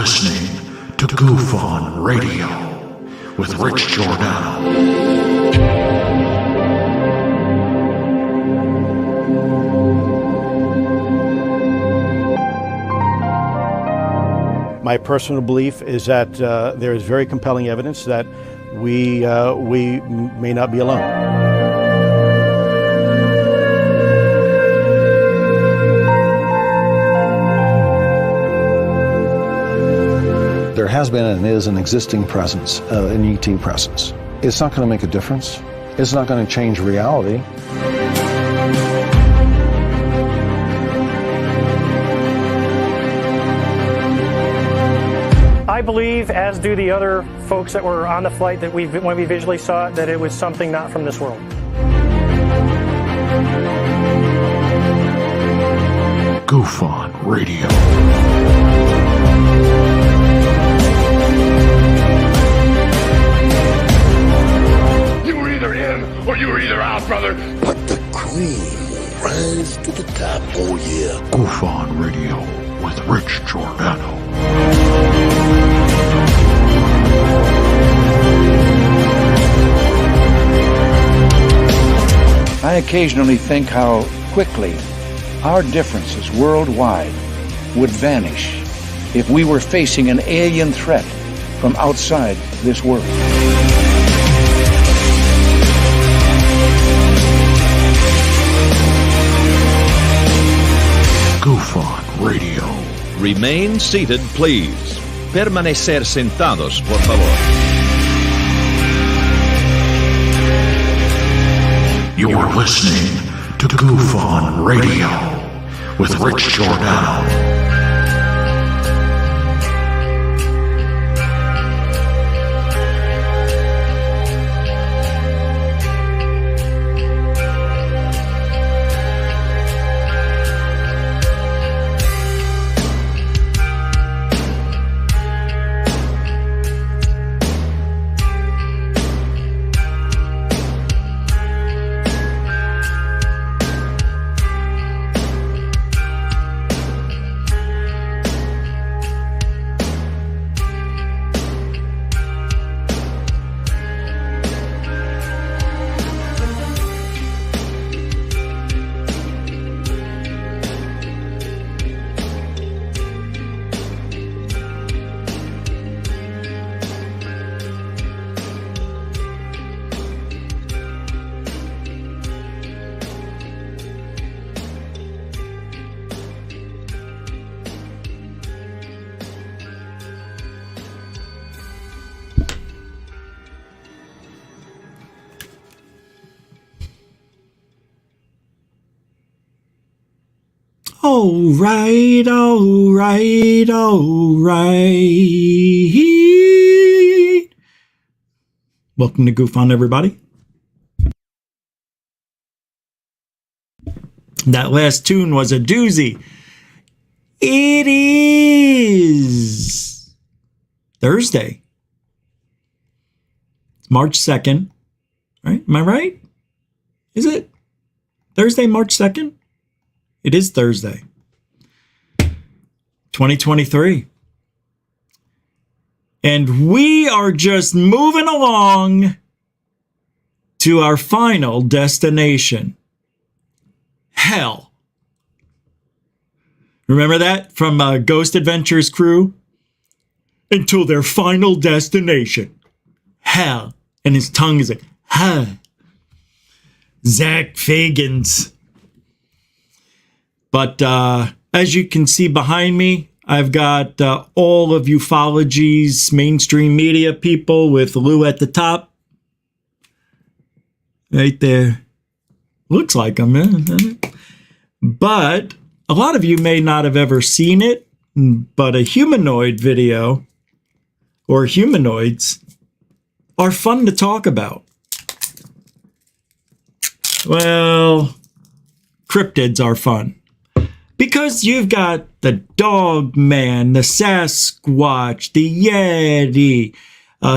listening to Goof On Radio with Rich Giordano. My personal belief is that there is very compelling evidence that we may not be alone. There has been and is an existing presence, an ET presence. It's not going to make a difference. It's not going to change reality. I believe, as do the other folks that were on the flight, that when we visually saw it, that it was something not from this world. Goof On Radio. You were either in or you were either out, brother. But the cream will rise to the top, oh yeah. Goof On Radio with Rich Giordano. I occasionally think how quickly our differences worldwide would vanish if we were facing an alien threat from outside this world. Goof On Radio. Remain seated, please. Permanecer sentados, por favor. You're listening to Goof On Radio with Rich Giordano. All right. Welcome to Goof On, everybody. That last tune was a doozy. It is Thursday, March 2nd, right? Am I right? Is it Thursday, March 2nd? It is Thursday, 2023. And we are just moving along to our final destination. Hell. Remember that from Ghost Adventures crew? Until their final destination. Hell. And his tongue is like, huh. Zach Fagans. But as you can see behind me, I've got all of ufology's mainstream media people with Lou at the top. Right there. Looks like him, man. But a lot of you may not have ever seen it, but a humanoid video or humanoids are fun to talk about. Well, cryptids are fun. Because you've got the Dogman, the Sasquatch, the Yeti,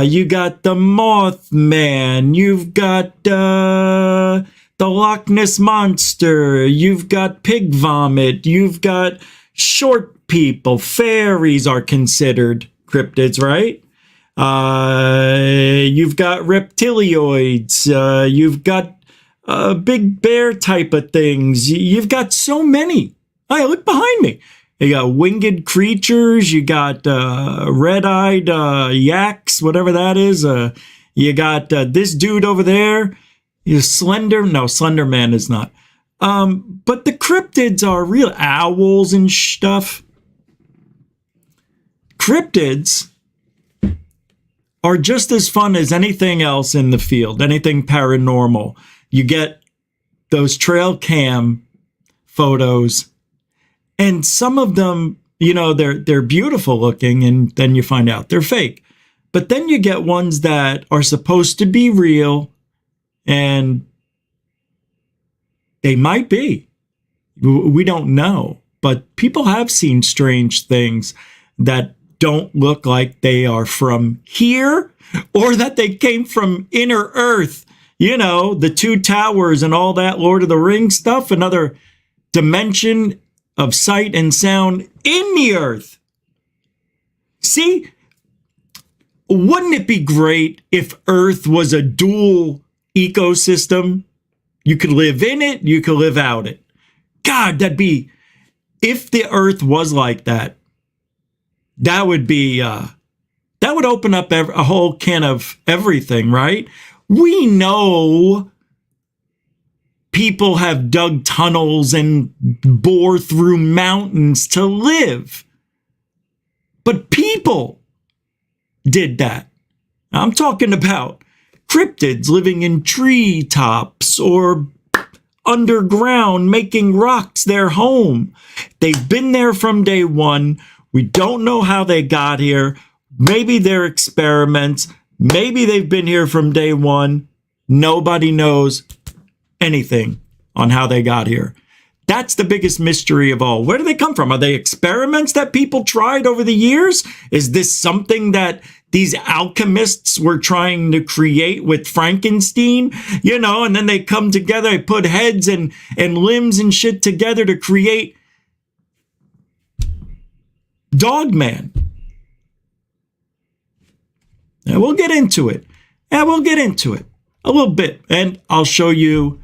you got the Mothman, you've got the Loch Ness Monster, you've got pig vomit, you've got short people, fairies are considered cryptids, right? You've got reptilioids. You've got big bear type of things. You've got so many. Hey, look behind me. You got winged creatures. You got red-eyed yaks, whatever that is. You got this dude over there. You're Slender. No, Slender Man is not. But the cryptids are real. Owls and stuff. Cryptids are just as fun as anything else in the field, anything paranormal. You get those trail cam photos, and some of them, you know, they're beautiful looking, and then you find out they're fake. But then you get ones that are supposed to be real, and they might be. We don't know. But people have seen strange things that don't look like they are from here or that they came from inner Earth. You know, the two towers and all that Lord of the Rings stuff, another dimension of sight and sound in the Earth. See, wouldn't it be great if Earth was a dual ecosystem? You could live in it, you could live out it. God, that'd be, if the Earth was like that, that would be, that would open up a whole can of everything, right? We know people have dug tunnels and bore through mountains to live. But people did that. I'm talking about cryptids living in treetops or underground, making rocks their home. They've been there from day one. We don't know how they got here. Maybe they're experiments. Maybe they've been here from day one. Nobody knows anything on how they got here. That's the biggest mystery of all. Where do they come from? Are they experiments that people tried over the years? Is this something that these alchemists were trying to create with Frankenstein? You know, and then they come together, they put heads and limbs and shit together to create Dogman. And we'll get into it. And we'll get into it a little bit. And I'll show you,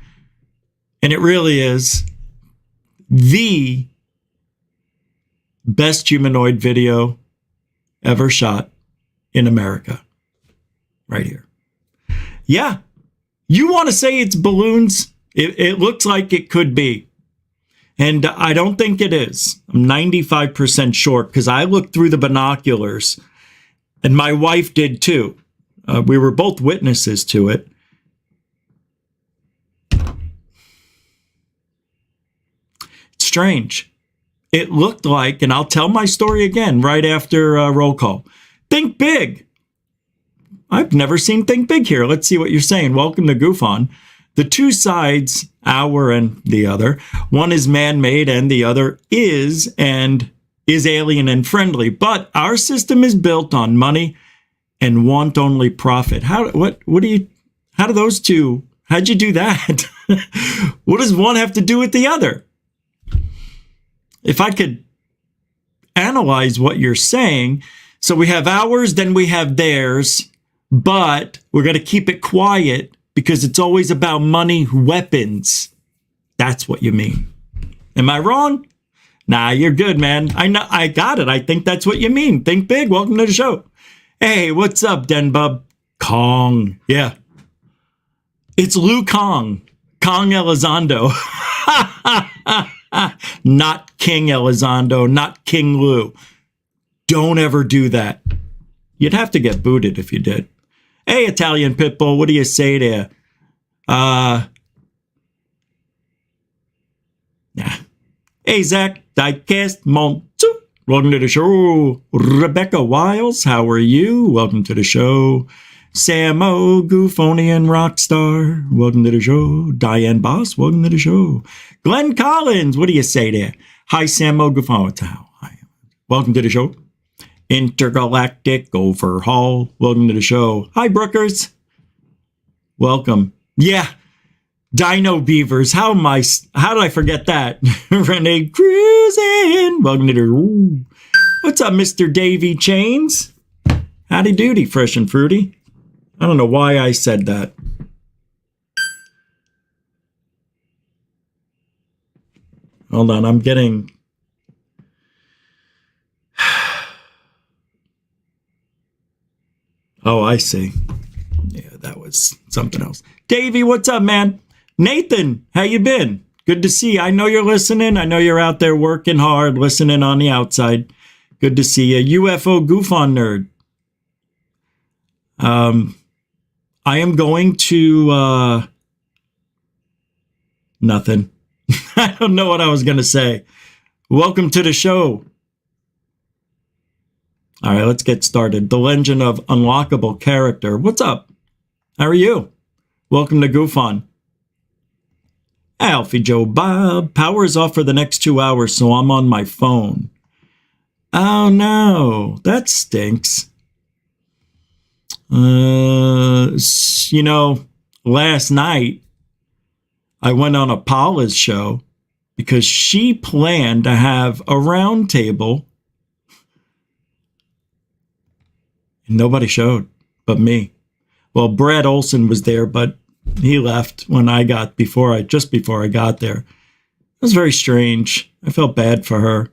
and it really is the best humanoid video ever shot in America. Right here. Yeah. You want to say it's balloons? It looks like it could be. And I don't think it is. I'm 95% sure because I looked through the binoculars and my wife did too. We were both witnesses to it. It's strange. It looked like, and I'll tell my story again right after roll call. Think big. I've never seen Think Big here. Let's see what you're saying. Welcome to Goof On. The two sides, our and the other, one is man-made and the other is alien and friendly. But our system is built on money and want only profit. How do those two, how'd you do that? What does one have to do with the other? If I could analyze what you're saying, so we have ours, then we have theirs, but we're going to keep it quiet because it's always about money, weapons. That's what you mean. Am I wrong? Nah, you're good, man. I know, I got it. I think that's what you mean. Think big. Welcome to the show. Hey, what's up, Den Bub? Kong. Yeah. It's Liu Kong. Kong Elizondo. Not King Elizondo, not King Lou. Don't ever do that. You'd have to get booted if you did. Hey, Italian Pitbull, what do you say there? Nah. Hey, Zach, Diecast Montu. Welcome to the show. Rebecca Wiles, how are you? Welcome to the show. Sam O, Goofonian Rockstar, welcome to the show. Diane Boss, welcome to the show. Glenn Collins, what do you say there? Hi, Sam O, Goofonian. Hi. Welcome to the show. Intergalactic Overhaul, welcome to the show. Hi, Brookers. Welcome. Yeah, Dino Beavers. How did I forget that? Renee Cruising. Welcome to the... What's up, Mr. Davy Chains? Howdy doody, fresh and fruity. I don't know why I said that. Hold on, I'm getting... Oh, I see. Yeah, that was something else. Davey, what's up, man? Nathan, how you been? Good to see you. I know you're listening. I know you're out there working hard, listening on the outside. Good to see you. UFO Goof On Nerd. I am going to... Nothing. I don't know what I was going to say. Welcome to the show. All right, let's get started. The Legend of Unlockable Character. What's up? How are you? Welcome to Goof On. Alfie Joe Bob. Power is off for the next 2 hours, so I'm on my phone. Oh, no. That stinks. You know, last night, I went on a Paula's show because she planned to have a round table. And nobody showed but me. Well, Brad Olson was there, but he left when just before I got there. It was very strange. I felt bad for her.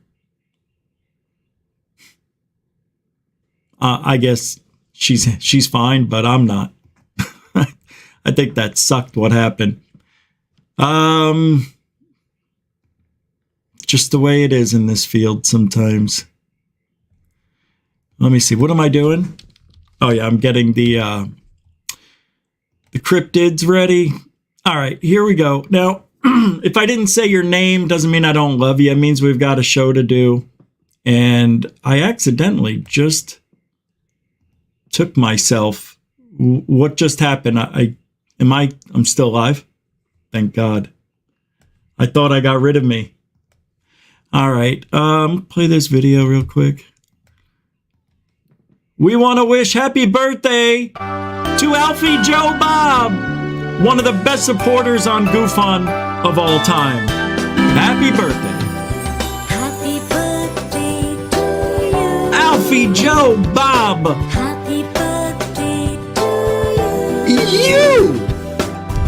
I guess she's fine, but I'm not. I think that sucked what happened. Just the way it is in this field sometimes. Let me see. What am I doing? Oh yeah, I'm getting the cryptids ready. All right, here we go. Now, if I didn't say your name, doesn't mean I don't love you. It means we've got a show to do. And I accidentally just took myself. What just happened? I'm still alive? Thank God. I thought I got rid of me. All right, play this video real quick. We want to wish happy birthday to Alfie Joe Bob, one of the best supporters on Goof On of all time. Happy birthday. Happy birthday to you. Alfie Joe Bob. Happy birthday to you. You.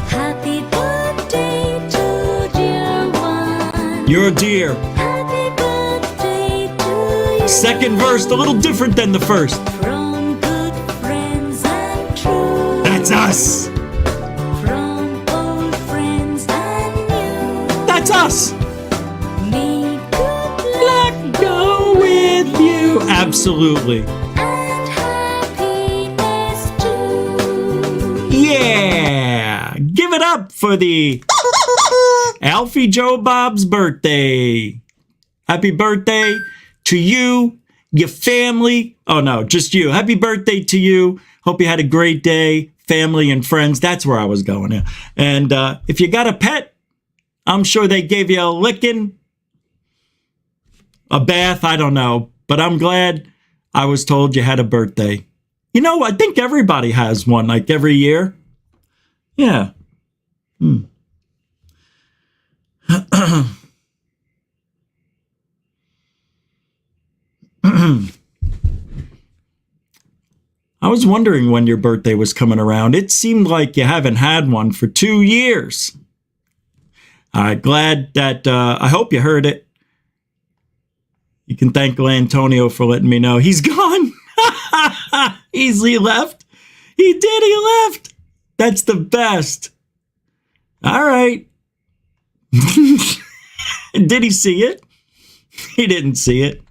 Happy birthday to dear one. You're a dear. Happy birthday to you. Second verse, a little different than the first. From good friends and true. That's us. From old friends and new. That's us. May good luck Go with you. Absolutely. and happiness too. Yeah. Give it up for the Alfie Joe Bob's birthday. Happy birthday to you, your family. Oh, no, just you. Happy birthday to you. Hope you had a great day. Family and friends. That's where I was going. Yeah. And if you got a pet, I'm sure they gave you a licking, a bath. I don't know. But I'm glad I was told you had a birthday. You know, I think everybody has one, like every year. Yeah. I was wondering when your birthday was coming around. It seemed like you haven't had one for 2 years. All right, glad that, I hope you heard it. You can thank Antonio for letting me know. He's gone. He left. He did, he left. That's the best. All right. Did he see it? He didn't see it.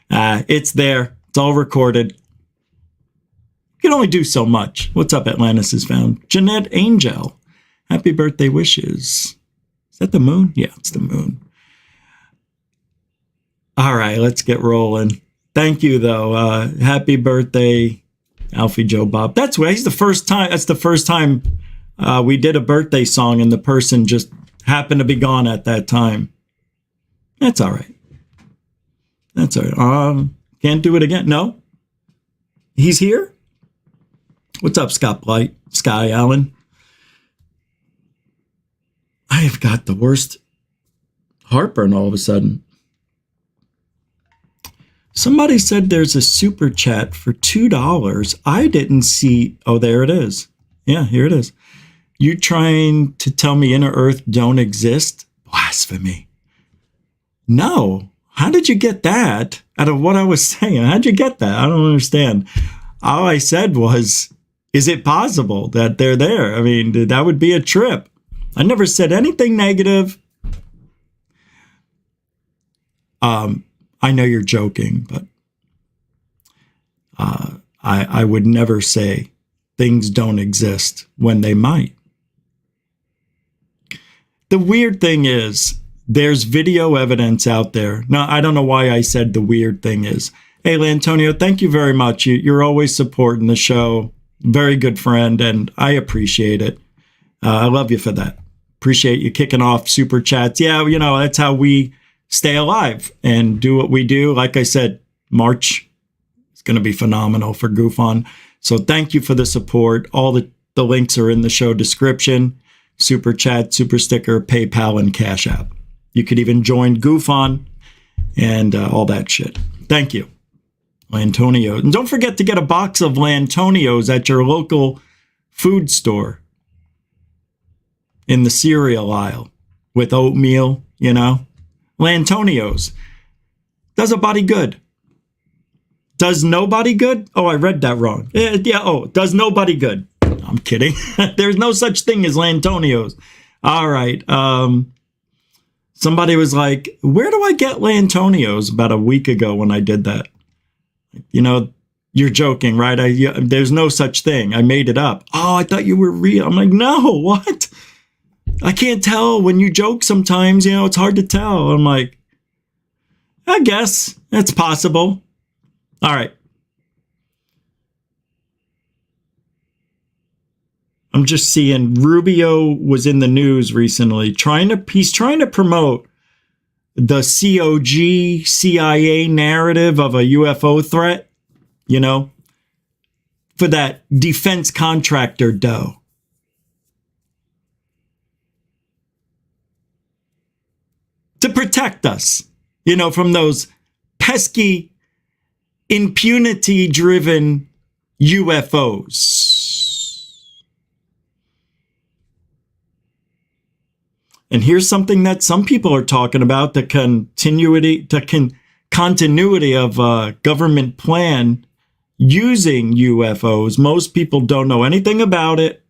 It's there. It's all recorded. You can only do so much. What's up, Atlantis is found. Jeanette Angel. Happy birthday wishes. Is that the moon? Yeah, it's the moon. All right, let's get rolling. Thank you, though. Happy birthday, Alfie Joe Bob. That's the first time we did a birthday song and the person just happened to be gone at that time. That's all right. That's all right. Can't do it again. No? He's here? What's up, Scott Blight? Sky Allen? I've got the worst heartburn all of a sudden. Somebody said there's a super chat for $2. I didn't see. Oh, there it is. Yeah, here it is. You trying to tell me inner earth don't exist? Blasphemy. No. How did you get that out of what I was saying? How'd you get that? I don't understand. All I said was, is it possible that they're there? I mean, that would be a trip. I never said anything negative. I know you're joking, but I would never say things don't exist when they might. The weird thing is, there's video evidence out there. Now, I don't know why I said the weird thing is. Hey, Lantonio, thank you very much. You're always supporting the show. Very good friend, and I appreciate it. I love you for that. Appreciate you kicking off super chats. Yeah, you know, that's how we stay alive and do what we do. Like I said, March is going to be phenomenal for Goof On. So thank you for the support. All the links are in the show description. Super chat, super sticker, PayPal, and Cash App. You could even join Goof On and all that shit. Thank you, Lantonio. And don't forget to get a box of Lantonios at your local food store in the cereal aisle with oatmeal, you know. Lantonios. Does a body good. Does nobody good? Oh, I read that wrong. Yeah, oh, does nobody good. I'm kidding. There's no such thing as Lantonios. All right. Somebody was like, where do I get Lantonios? About a week ago when I did that. You know, you're joking, right? There's no such thing. I made it up. Oh, I thought you were real. I'm like, no, what? I can't tell when you joke sometimes, you know, it's hard to tell. I'm like, I guess it's possible. All right. I'm just seeing Rubio was in the news recently he's trying to promote the COG CIA narrative of a UFO threat, you know, for that defense contractor dough. To protect us, you know, from those pesky, impunity-driven UFOs. And here's something that some people are talking about, the continuity of a government plan using UFOs. Most people don't know anything about it.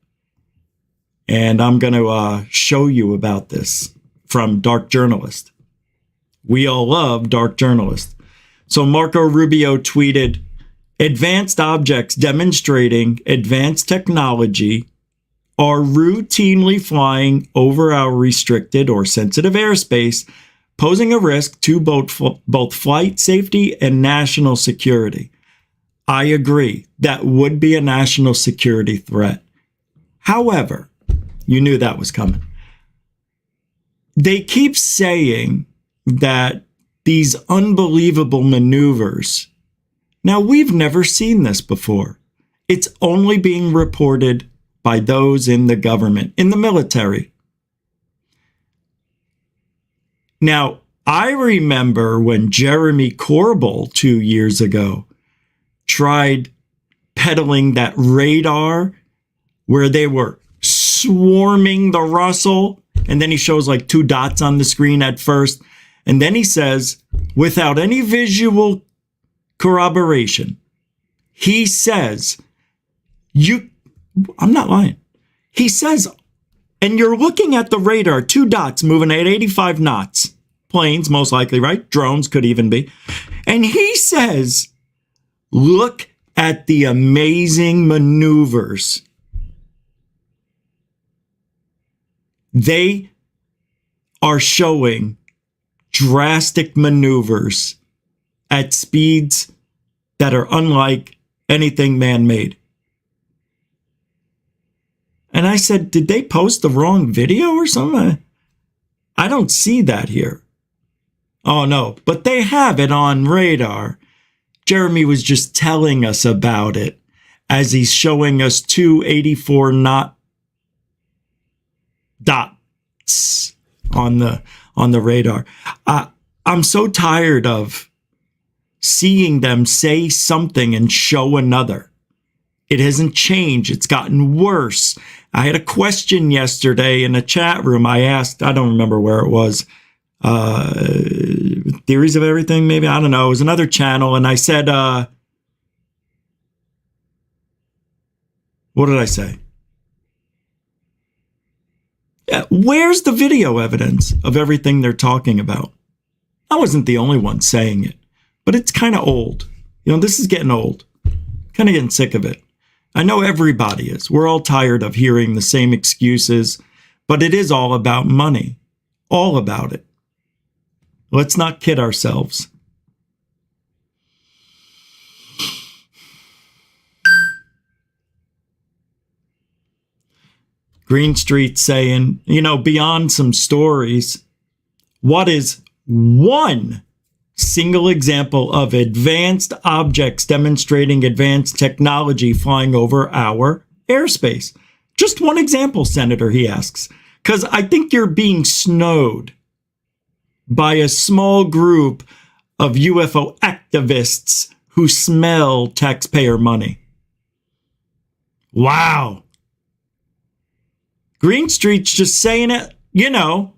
And I'm going to show you about this from Dark Journalist. We all love Dark Journalist. So Marco Rubio tweeted, advanced objects demonstrating advanced technology are routinely flying over our restricted or sensitive airspace, posing a risk to both flight safety and national security. I agree, that would be a national security threat. However, you knew that was coming. They keep saying that these unbelievable maneuvers. Now, we've never seen this before. It's only being reported by those in the government, in the military. Now, I remember when Jeremy Corbell 2 years ago tried peddling that radar where they were swarming the Russell, and then he shows like 2 dots on the screen at first, and then he says, without any visual corroboration, he says, I'm not lying. He says, and you're looking at the radar, 2 dots moving at 85 knots. Planes, most likely, right? Drones could even be. And he says, look at the amazing maneuvers. They are showing drastic maneuvers at speeds that are unlike anything man-made. And I said, did they post the wrong video or something? I don't see that here. Oh, no, but they have it on radar. Jeremy was just telling us about it as he's showing us 2 84-knot on the radar. I'm so tired of seeing them say something and show another. It hasn't changed. It's gotten worse. I had a question yesterday in a chat room. I asked, I don't remember where it was, Theories of Everything, maybe? I don't know. It was another channel. And I said, what did I say? Yeah, where's the video evidence of everything they're talking about? I wasn't the only one saying it, but it's kind of old. You know, this is getting old. Kind of getting sick of it. I know everybody is. We're all tired of hearing the same excuses, but it is all about money. All about it. Let's not kid ourselves. Green Street saying, you know, beyond some stories, what is one single example of advanced objects demonstrating advanced technology flying over our airspace? Just one example, Senator, he asks, because I think you're being snowed by a small group of UFO activists who smell taxpayer money. Wow. Green Street's just saying it, you know.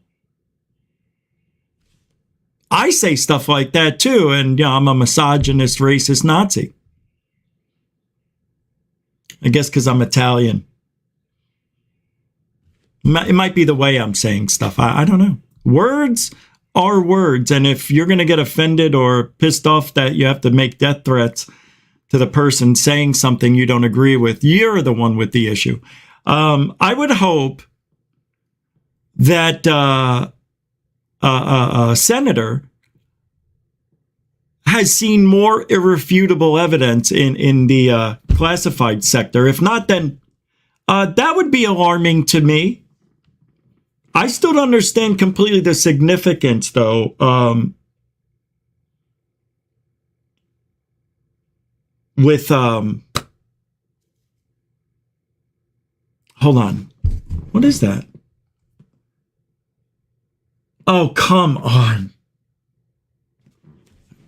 I say stuff like that too, and you know, I'm a misogynist, racist Nazi. I guess because I'm Italian. It might be the way I'm saying stuff. I don't know. Words are words, and if you're going to get offended or pissed off that you have to make death threats to the person saying something you don't agree with, you're the one with the issue. I would hope that a senator has seen more irrefutable evidence in the classified sector. If not, then that would be alarming to me. I still don't understand completely the significance, though. Hold on. What is that? Oh, come on.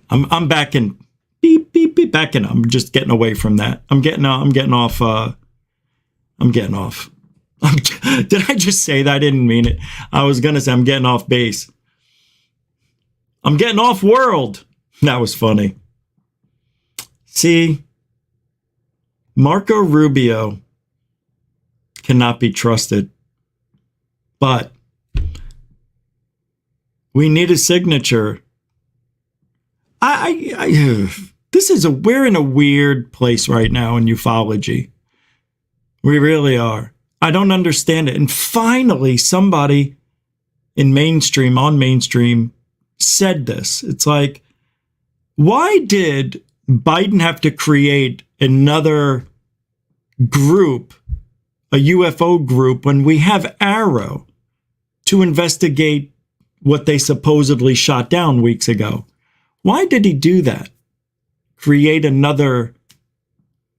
I'm back in beep, beep, beep, back in. I'm just getting away from that. I'm getting off. Did I just say that? I didn't mean it. I was going to say I'm getting off base. I'm getting off world. That was funny. See, Marco Rubio cannot be trusted, but we need a signature. We're in a weird place right now in ufology. We really are. I don't understand it. And finally, somebody on mainstream said this. It's like, why did Biden have to create another group, a UFO group, when we have Arrow to investigate what they supposedly shot down weeks ago? Why did he do that? Create another.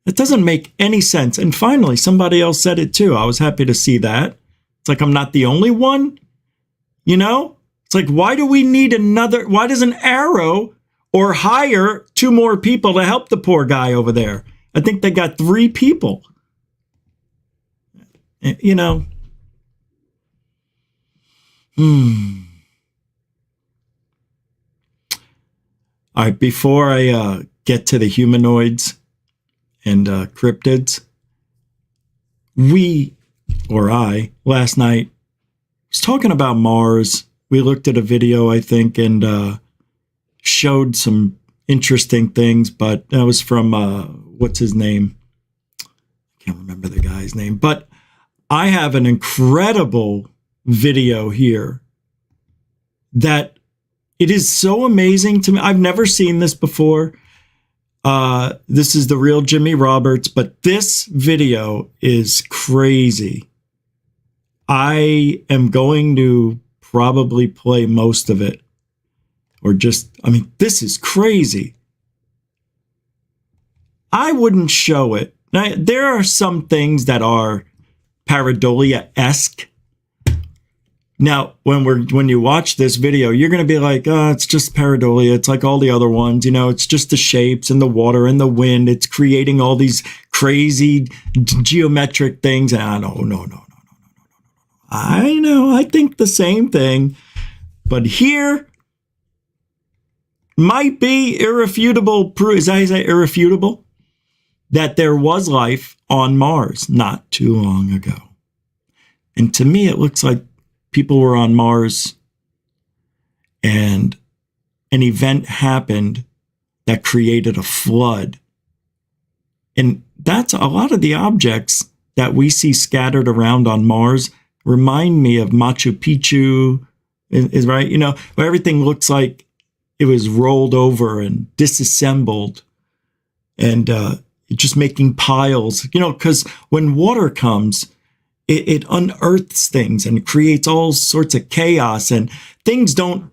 It doesn't make any sense. And finally, somebody else said it too. I was happy to see that. It's like I'm not the only one. You know? It's like, why do we need another? Why does an Arrow or hire 2 more people to help the poor guy over there? I think they got 3 people. You know? All right, before I get to the humanoids and cryptids, I, last night, was talking about Mars. We looked at a video, I think, and showed some interesting things, but that was from, what's his name? I can't remember the guy's name, but I have an incredible video here that it is so amazing to me. I've never seen this before. This is the real Jimmy Roberts, but this video is crazy. I am going to probably play most of it. This is crazy. I wouldn't show it. Now, there are some things that are pareidolia-esque, Now, when you watch this video, you're going to be like, oh, it's just pareidolia. It's like all the other ones. You know, it's just the shapes and the water and the wind. It's creating all these crazy geometric things. And no. I know, I think the same thing. But here might be irrefutable proof. Is that how you say irrefutable? That there was life on Mars not too long ago. And to me, it looks like people were on Mars and an event happened that created a flood. And that's a lot of the objects that we see scattered around on Mars remind me of Machu Picchu, is right, you know, where everything looks like it was rolled over and disassembled and just making piles, you know, because when water comes, it unearths things and creates all sorts of chaos, and things don't,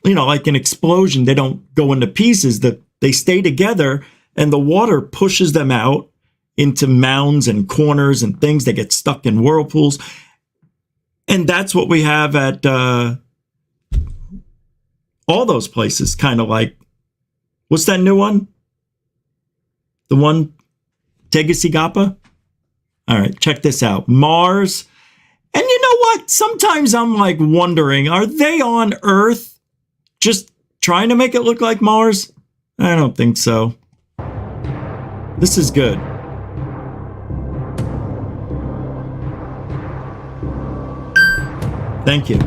you know, like an explosion, they don't go into pieces, that they stay together, and the water pushes them out into mounds and corners and things that get stuck in whirlpools. And that's what we have at all those places, kind of like, what's that new one? The one, Tegucigalpa? All right, check this out. Mars. And you know what? Sometimes I'm like wondering, are they on Earth just trying to make it look like Mars? I don't think so. This is good. Thank you.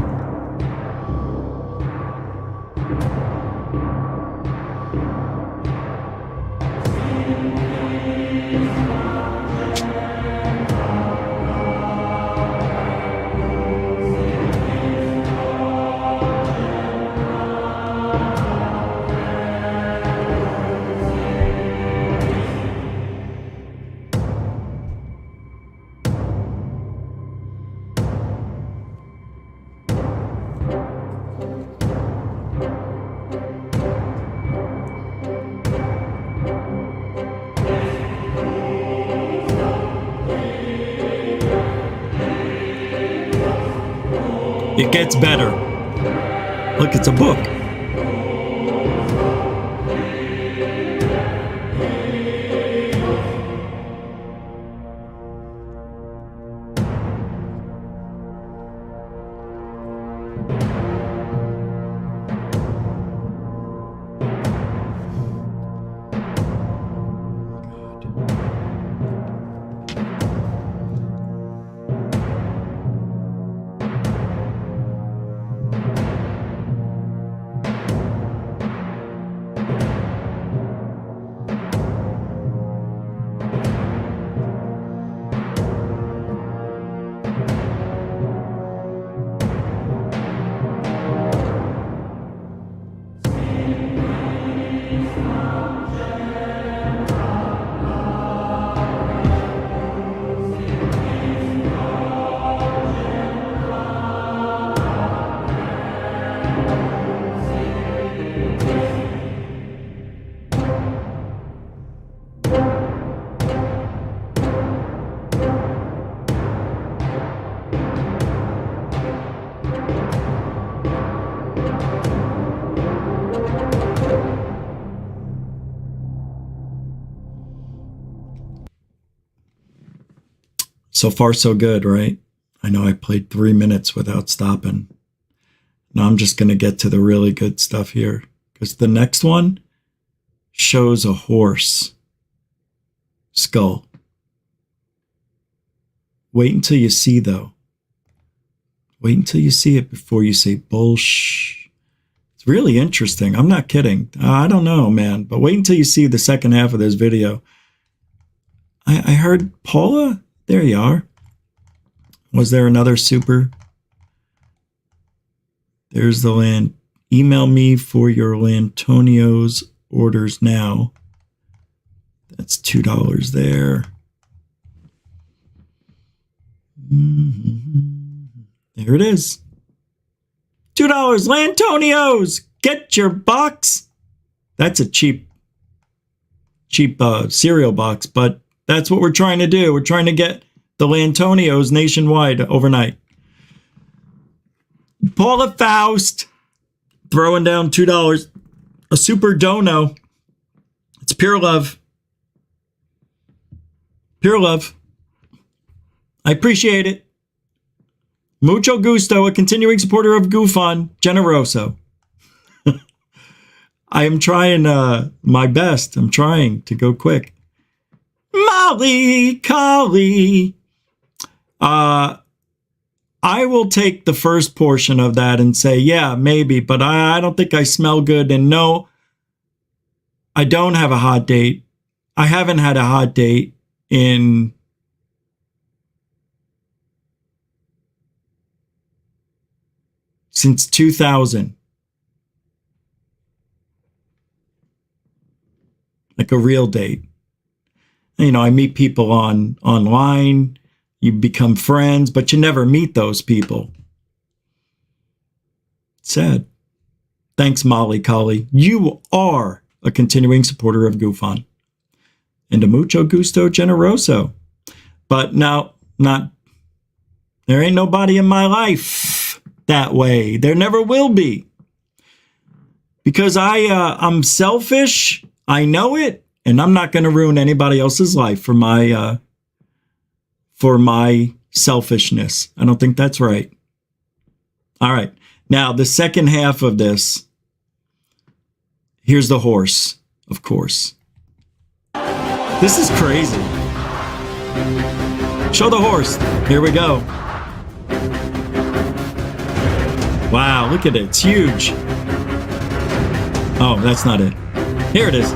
It gets better. Look, it's a book. So far, so good, right? I know I played 3 minutes without stopping. Now I'm just going to get to the really good stuff here, because the next one shows a horse skull. Wait until you see, though. Wait until you see it before you say bullsh. It's really interesting. I'm not kidding. I don't know, man. But wait until you see the second half of this video. I heard Paula. There you are. Was there another super? There's the land. Email me for your Lantonio's orders now. That's $2 there. There it is. $2 Lantonio's. Get your box. That's a cheap cereal box, but that's what we're trying to do. We're trying to get the Lantonio's nationwide overnight. Paula Faust throwing down $2. A super dono. It's pure love. Pure love. I appreciate it. Mucho gusto, a continuing supporter of GoFun, Generoso. I am trying my best. I'm trying to go quick. Molly Collie. I will take the first portion of that and say, yeah, maybe, but I don't think I smell good. And no, I don't have a hot date. I haven't had a hot date in since 2000. Like a real date. You know, I meet people online. You become friends, but you never meet those people. Sad. Thanks, Molly Collie. You are a continuing supporter of GoFun. And a mucho gusto generoso. But now, there ain't nobody in my life that way. There never will be. Because I'm selfish. I know it. And I'm not going to ruin anybody else's life for my selfishness. I don't think that's right. All right. Now, the second half of this, here's the horse, of course. This is crazy. Show the horse. Here we go. Wow, look at it. It's huge. Oh, that's not it. Here it is.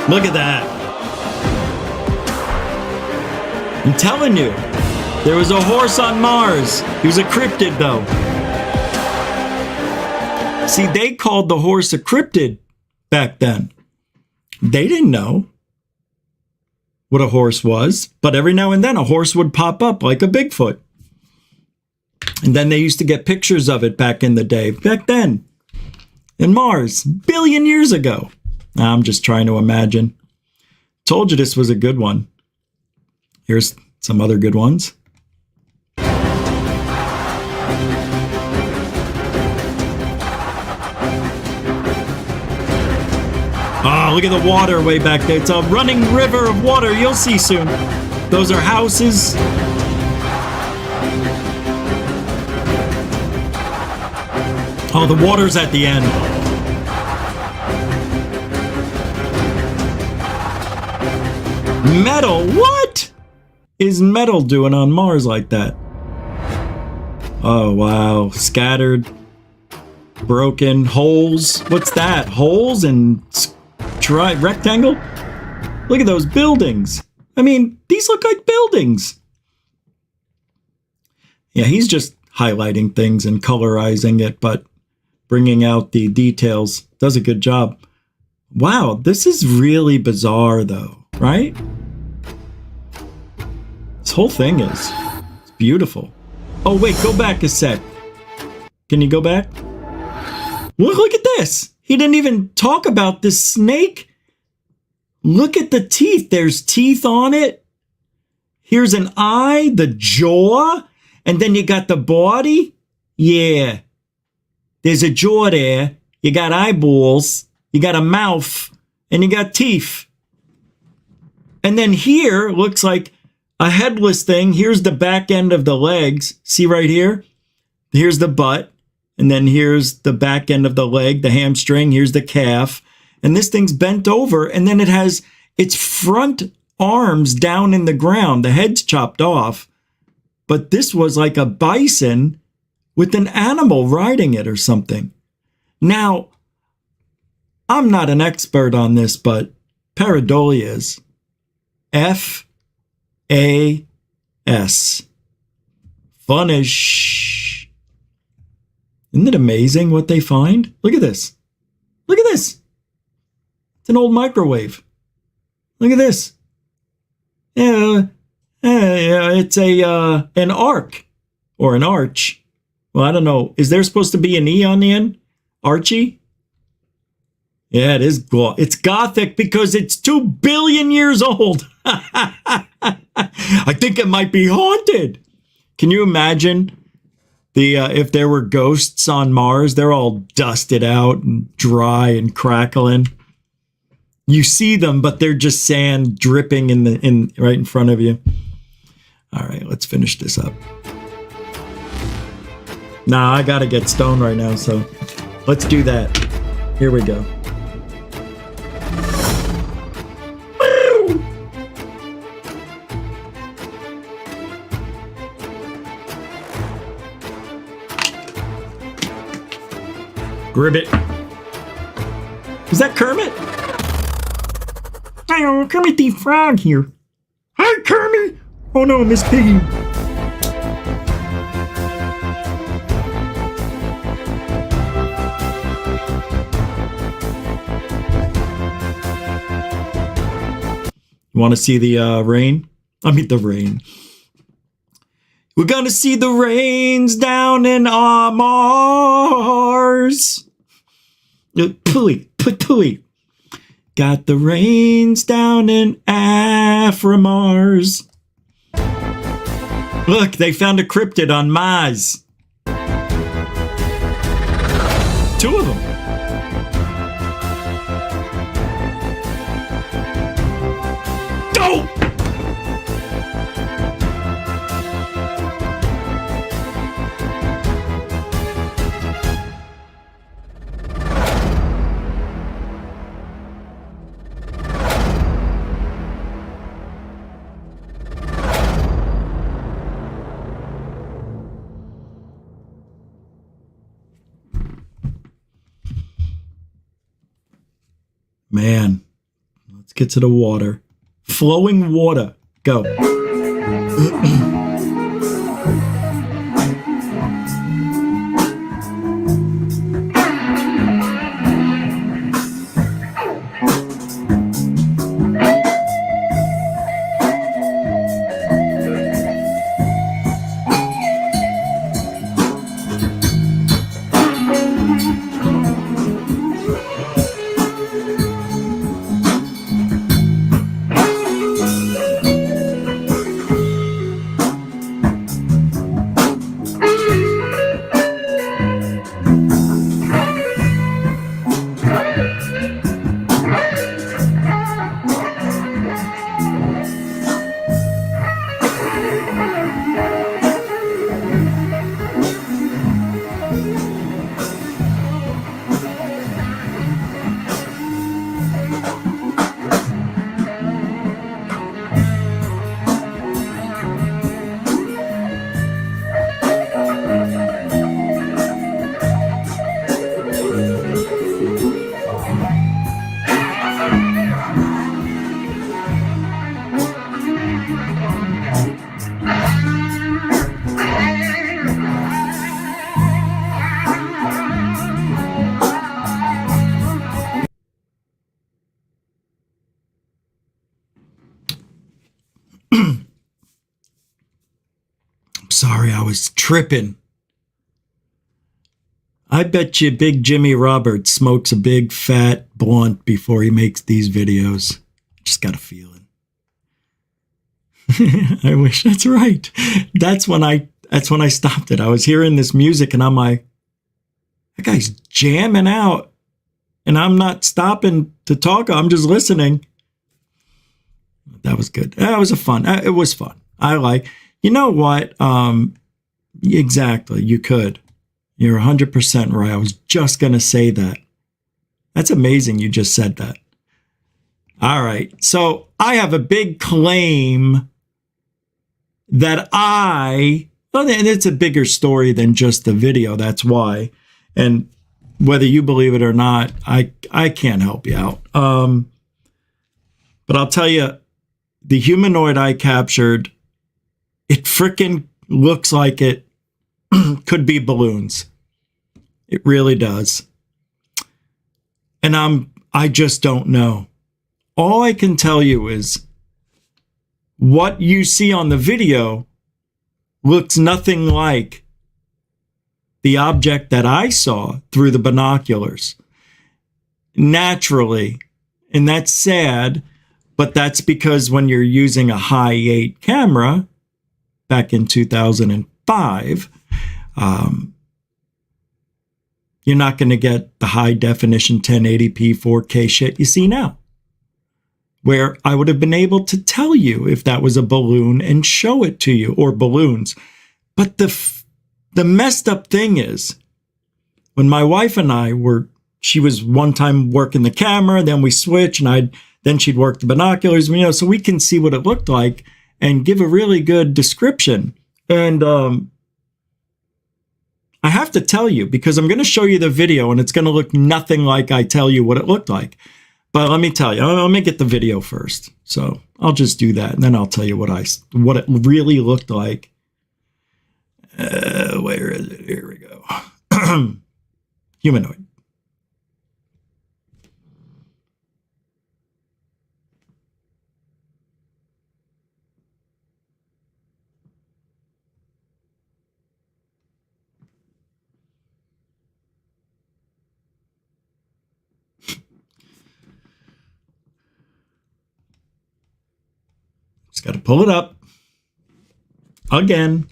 Look at that. I'm telling you, there was a horse on Mars. He was a cryptid, though. See, they called the horse a cryptid back then. They didn't know what a horse was, but every now and then a horse would pop up like a Bigfoot. And then they used to get pictures of it back in the day. Back then, in Mars, billion years ago. I'm just trying to imagine. Told you this was a good one. Here's some other good ones. Oh, look at the water way back there. It's a running river of water. You'll see soon. Those are houses. Oh, the water's at the end. Metal? What is metal doing on Mars like that? Oh, wow. Scattered. Broken. Holes. What's that? Holes and rectangle? Look at those buildings. I mean, these look like buildings. Yeah, he's just highlighting things and colorizing it, but bringing out the details. Does a good job. Wow, this is really bizarre, though, right? This whole thing is. It's beautiful. Oh, wait, go back a sec. Can you go back? Look at this. He didn't even talk about this snake. Look at the teeth. There's teeth on it. Here's an eye, the jaw, and then you got the body. Yeah. There's a jaw there. You got eyeballs. You got a mouth. And you got teeth. And then here looks like a headless thing. Here's the back end of the legs. See right here? Here's the butt. And then here's the back end of the leg, the hamstring. Here's the calf. And this thing's bent over. And then it has its front arms down in the ground. The head's chopped off. But this was like a bison with an animal riding it or something. Now, I'm not an expert on this, but pareidolia is F-A-S. Funish. Isn't it amazing what they find? Look at this. Look at this. It's an old microwave. Look at this. Yeah, it's an arc or an arch. Well, I don't know. Is there supposed to be an E on the end? Archie? Yeah, it is. It's Gothic because it's 2 billion years old. I think it might be haunted. Can you imagine if there were ghosts on Mars? They're all dusted out and dry and crackling. You see them, but they're just sand dripping right in front of you. All right, let's finish this up. Nah, I gotta get stoned right now, so let's do that. Here we go. Gribbit. Is that Kermit? Oh, Kermit the Frog here. Hi, Kermit. Oh no, Miss Piggy. You want to see the rain? I mean the rain. We're gonna see the rains down in Mars. Pooey. Got the rains down in Mars. Look, they found a cryptid on Mars. 2 of them. Go! Man, let's get to the water. Flowing water. Go. Sorry, I was tripping. I bet you Big Jimmy Roberts smokes a big fat blunt before he makes these videos. Just got a feeling. I wish that's right. That's when I stopped it. I was hearing this music and I'm like, that guy's jamming out. And I'm not stopping to talk. I'm just listening. That was good. That was it was fun. You know what? Exactly. You could. You're 100% right. I was just going to say that. That's amazing you just said that. All right. So I have a big claim that well, and it's a bigger story than just the video. That's why. And whether you believe it or not, I can't help you out. But I'll tell you, the humanoid I captured, it frickin' looks like it could be balloons. It really does. And I just don't know. All I can tell you is what you see on the video looks nothing like the object that I saw through the binoculars. Naturally. And that's sad, but that's because when you're using a high 8 camera back in 2005, you're not going to get the high definition 1080p 4K shit you see now, where I would have been able to tell you if that was a balloon and show it to you, or balloons. But the messed up thing is, when my wife and I she was one time working the camera, then we switch, and then she'd work the binoculars, so we can see what it looked like and give a really good description. And I have to tell you, because I'm going to show you the video and it's going to look nothing like I tell you what it looked like. But let me tell you, let me get the video first. So I'll just do that, and then I'll tell you what it really looked like. Where is it? Here we go. Humanoid. Just got to pull it up again.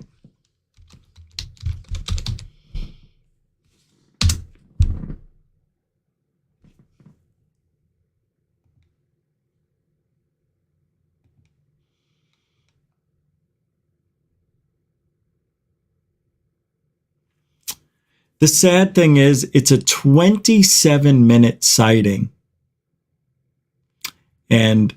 The sad thing is, it's a 27-minute sighting. And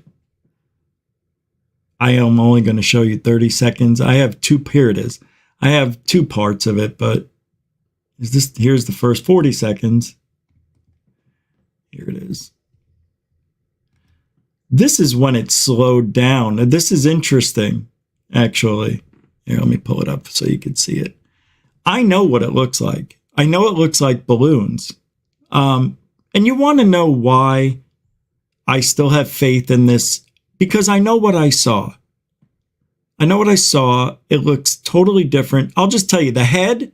I am only going to show you 30 seconds. Here it is. I have two parts of it, but here's the first 40 seconds. Here it is. This is when it slowed down. And this is interesting, actually. Here, let me pull it up so you can see it. I know what it looks like. I know it looks like balloons. And you want to know why I still have faith in this? Because I know what I saw. I know what I saw. It looks totally different. I'll just tell you, the head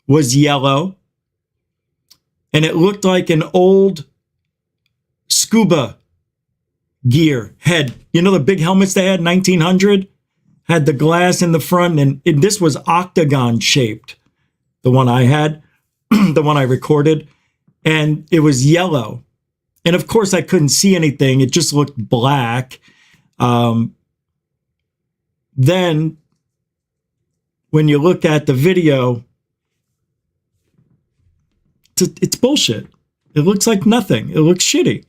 was yellow, and it looked like an old scuba gear head. You know the big helmets they had, 1900? Had the glass in the front, and this was octagon shaped. The one I had, the one I recorded, and it was yellow. And of course, I couldn't see anything. It just looked black. Then, when you look at the video, it's bullshit. It looks like nothing. It looks shitty.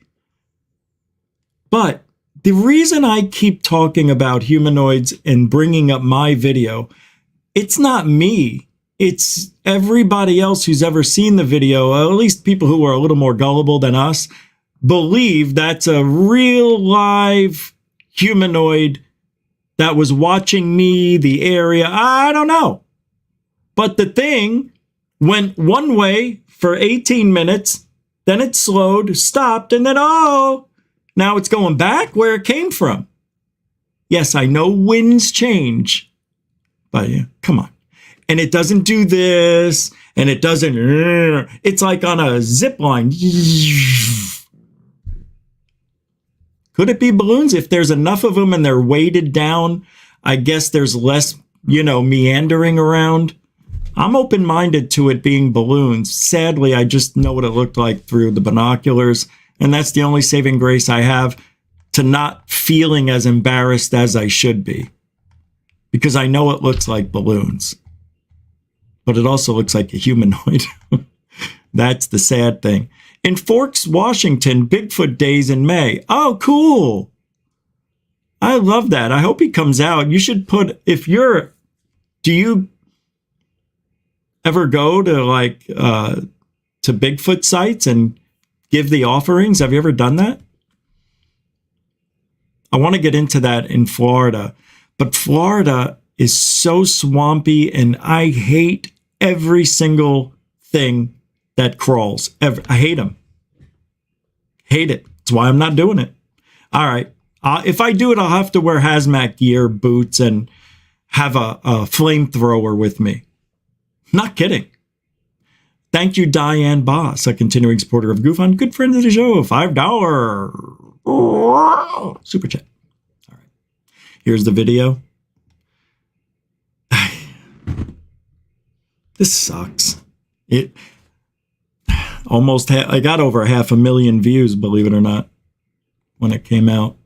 But the reason I keep talking about humanoids and bringing up my video, it's not me. It's everybody else who's ever seen the video, at least people who are a little more gullible than us, believe that's a real live humanoid that was watching me, the area. I don't know. But the thing went one way for 18 minutes, then it slowed, stopped, and then, now it's going back where it came from. Yes, I know winds change, but come on. And it doesn't do this, and it doesn't, it's like on a zip line. Could it be balloons? If there's enough of them and they're weighted down, I guess there's less, meandering around. I'm open-minded to it being balloons. Sadly, I just know what it looked like through the binoculars, and that's the only saving grace I have to not feeling as embarrassed as I should be, because I know it looks like balloons, but it also looks like a humanoid. That's the sad thing. In Forks, Washington, Bigfoot days in May. Oh, cool. I love that. I hope he comes out. You should put, do you ever go to like, to Bigfoot sites and give the offerings? Have you ever done that? I want to get into that in Florida, but Florida is so swampy and I hate every single thing that crawls. I hate them. Hate it. That's why I'm not doing it. All right. If I do it, I'll have to wear hazmat gear, boots, and have a flamethrower with me. Not kidding. Thank you, Diane Boss, a continuing supporter of Goof On, good friend of the show, $5 super chat. All right. Here's the video. This sucks. It almost I got over 500,000 views, believe it or not, when it came out.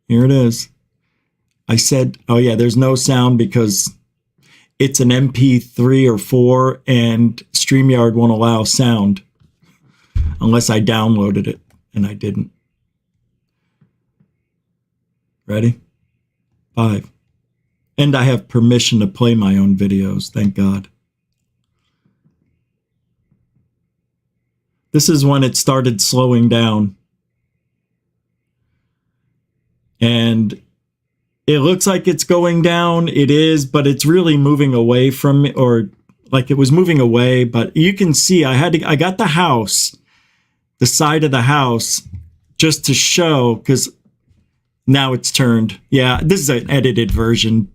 Here it is. I said, oh yeah, there's no sound because it's an MP3 or 4 and StreamYard won't allow sound unless I downloaded it, and I didn't. Ready? 5. And I have permission to play my own videos, thank God. This is when it started slowing down. And it looks like it's going down. It is, but it's really moving away from me, or like it was moving away. But you can see I got the house, the side of the house, just to show, because now it's turned. Yeah, this is an edited version.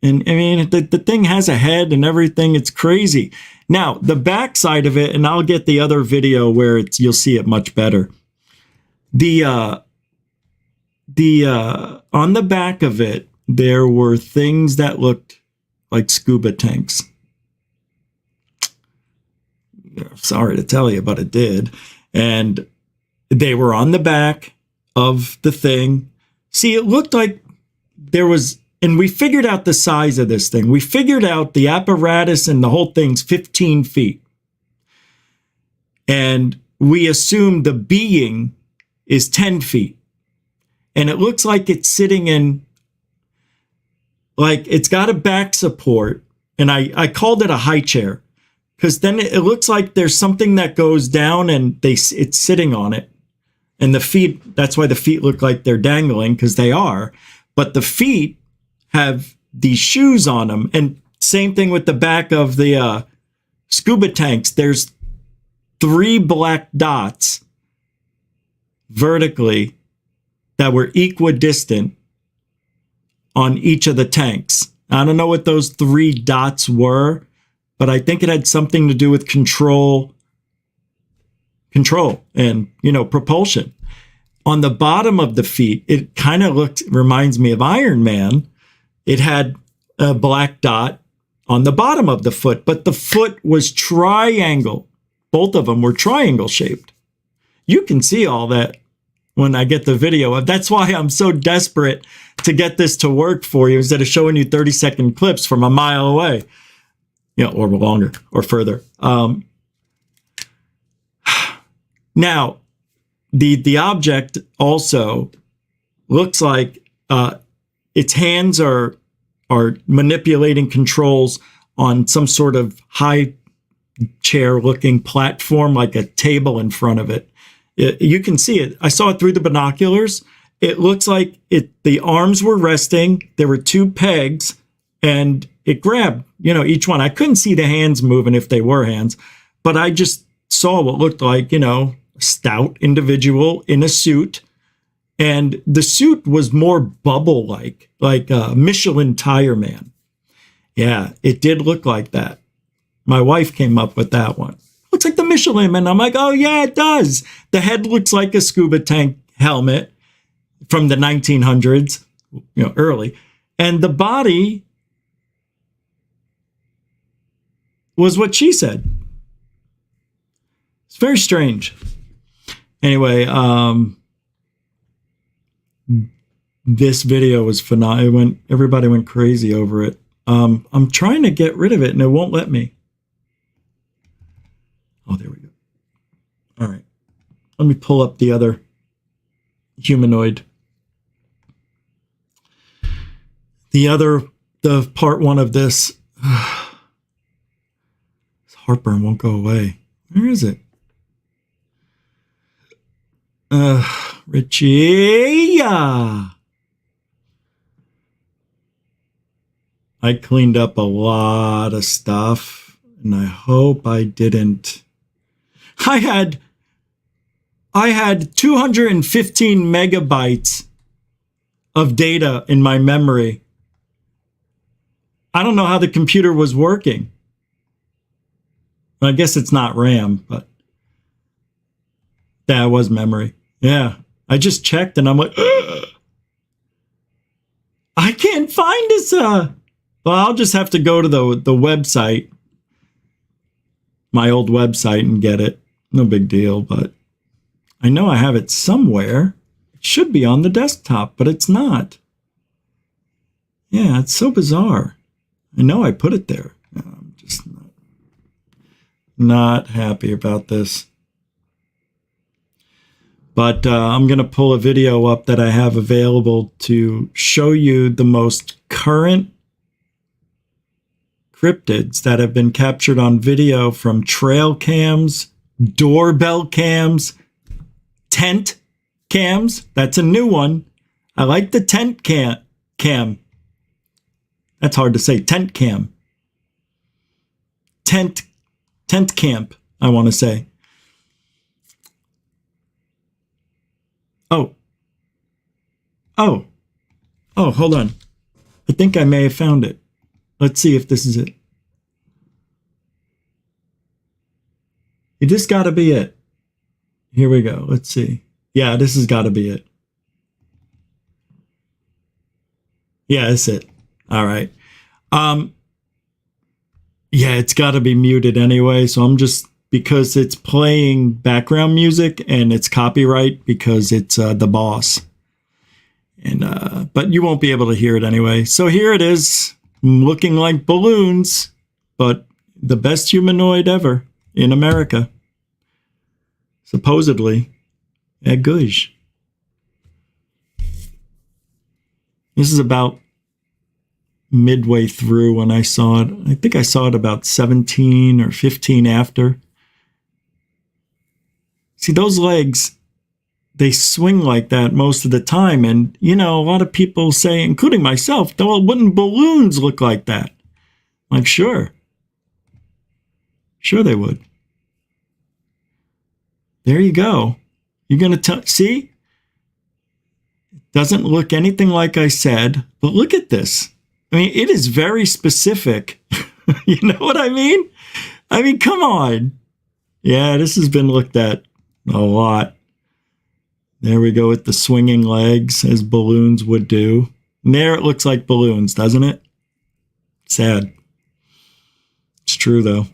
And I mean, the thing has a head and everything. It's crazy. Now, the back side of it, and I'll get the other video where you'll see it much better. On the back of it, there were things that looked like scuba tanks. Sorry to tell you, but it did. And they were on the back of the thing. See, it looked like there was, and we figured out the size of this thing. We figured out the apparatus and the whole thing's 15 feet. And we assumed the being is 10 feet. And it looks like it's sitting in, like it's got a back support. And I called it a high chair because then it looks like there's something that goes down and it's sitting on it. And the feet, that's why the feet look like they're dangling, because they are. But the feet have these shoes on them. And same thing with the back of the scuba tanks. There's 3 black dots vertically that were equidistant on each of the tanks. I don't know what those 3 dots were, but I think it had something to do with control and, propulsion. On the bottom of the feet, it kind of reminds me of Iron Man. It had a black dot on the bottom of the foot, but the foot was triangle. Both of them were triangle shaped. You can see all that when I get the video. That's why I'm so desperate to get this to work for you instead of showing you 30-second clips from a mile away, or longer or further. Now, the object also looks like its hands are manipulating controls on some sort of high chair looking platform, like a table in front of it. You can see it. I saw it through the binoculars. It looks like the arms were resting. There were 2 pegs and it grabbed, each one. I couldn't see the hands moving if they were hands, but I just saw what looked like, a stout individual in a suit. And the suit was more bubble-like, like a Michelin tire man. Yeah, it did look like that. My wife came up with that one. Looks like the Michelin man. I'm like, oh yeah, it does. The head looks like a scuba tank helmet from the 1900s, early. And the body was what she said. It's very strange. Anyway, this video was phenomenal. Everybody went crazy over it. I'm trying to get rid of it and it won't let me. Oh, there we go. Let me pull up the other humanoid. The part one of this. Heartburn won't go away. Where is it? Richie. I cleaned up a lot of stuff, and I hope I didn't. I had 215 megabytes of data in my memory. I don't know how the computer was working. I guess it's not RAM, but that was memory. Yeah. I just checked and I'm like, ugh! I can't find this. Well, I'll just have to go to the website, my old website, and get it. No big deal, but I know I have it somewhere. It should be on the desktop, but it's not. Yeah, it's so bizarre. I know I put it there. I'm just not happy about this. But I'm going to pull a video up that I have available to show you the most current cryptids that have been captured on video from trail cams, doorbell cams, tent cams. That's a new one. I like the tent cam. That's hard to say. Tent cam. Tent camp, I want to say. Oh, hold on. I think I may have found it. Let's see if this is it. This got to be it. Here we go. Let's see. Yeah, this has got to be it. Yeah, that's it. All right. Yeah, it's got to be muted anyway. So I'm just, because it's playing background music and it's copyright because it's the boss. And but you won't be able to hear it anyway. So here it is, looking like balloons, but the best humanoid ever in America. Supposedly. At Gush. This is about midway through when I saw it. I think I saw it about 17 or 15 after. See, those legs, they swing like that most of the time. And, you know, a lot of people say, including myself, well, wouldn't balloons look like that? I'm like, sure. Sure they would. There you go. You're going to see? It doesn't look anything like I said, but look at this. I mean, it is very specific. You know what I mean? I mean, come on. Yeah, this has been looked at a lot. There we go with the swinging legs as balloons would do. And there it looks like balloons, doesn't it? Sad. It's true, though.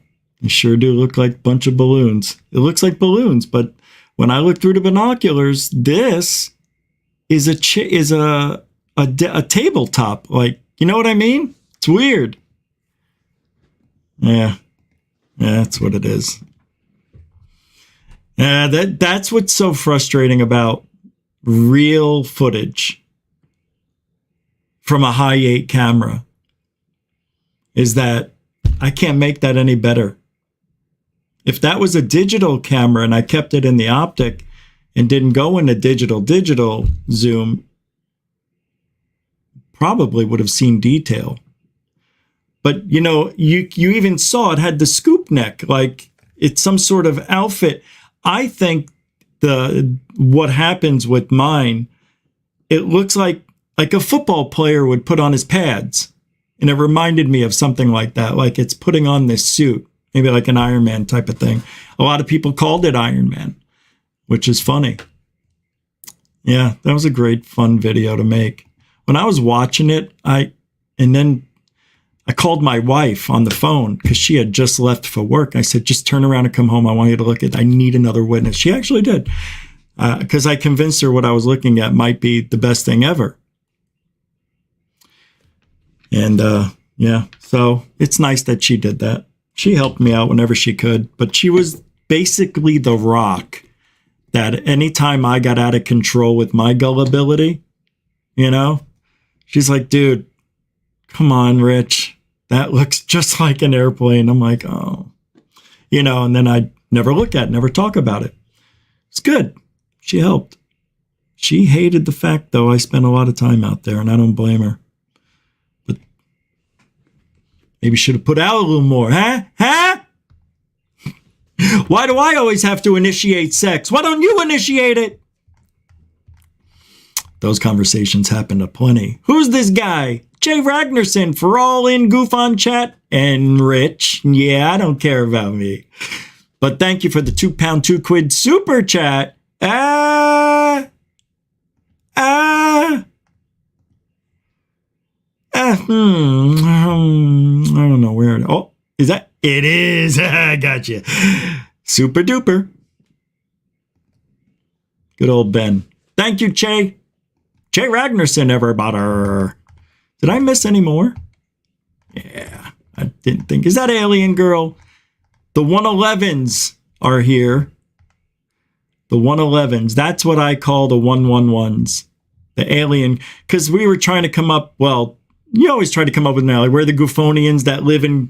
They sure do look like a bunch of balloons. It looks like balloons, but when I look through the binoculars, this is a tabletop. Like, you know what I mean? It's weird. Yeah, that's what it is. That's what's so frustrating about real footage from a high 8 camera, is that I can't make that any better. If that was a digital camera and I kept it in the optic and didn't go into digital zoom, probably would have seen detail. But, you know, you even saw it had the scoop neck, like it's some sort of outfit. I think what happens with mine, it looks like a football player would put on his pads. And it reminded me of something like that, like it's putting on this suit, maybe like an Iron Man type of thing. A lot of people called it Iron Man, which is funny. Yeah, that was a great, fun video to make. When I was watching it, and then I called my wife on the phone because she had just left for work. I said, just turn around and come home. I want you to look at it. I need another witness. She actually did, because I convinced her what I was looking at might be the best thing ever. And yeah, so it's nice that she did that. She helped me out whenever she could, but she was basically the rock that anytime I got out of control with my gullibility, you know, she's like, dude, come on, Rich. That looks just like an airplane. I'm like, oh, you know, and then I never look at it, never talk about it. It's good. She helped. She hated the fact, though, I spent a lot of time out there, and I don't blame her. But maybe should have put out a little more, huh? Huh? Why do I always have to initiate sex? Why don't you initiate it? Those conversations happen aplenty. Who's this guy? Jay Ragnarsson for All In Goof on Chat. And Rich. Yeah, I don't care about me. But thank you for the £2, £2 super chat. I don't know where. Oh, is that? It is. I got you. Super duper. Good old Ben. Thank you, Jay. Jay Ragnarsson, everybody. Did I miss any more? Yeah, I didn't think. Is that Alien Girl? The 111s are here. The 111s. That's what I call the 111s. The alien. Because we were trying to come up, well, you always try to come up with now, like, we're the Goofonians that live in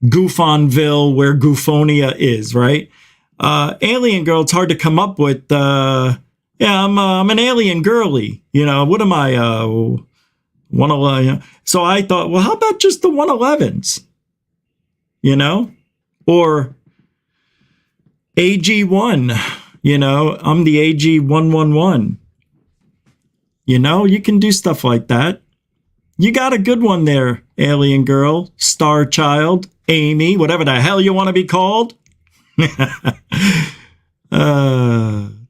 Goofonville, where Goofonia is, right? Alien Girl, it's hard to come up with. Yeah, I'm an alien girly. You know, what am I? 111. So I thought, well, how about just the 111s? You know? Or AG1. You know, I'm the AG111. You know, you can do stuff like that. You got a good one there, Alien Girl, Star Child, Amy, whatever the hell you want to be called.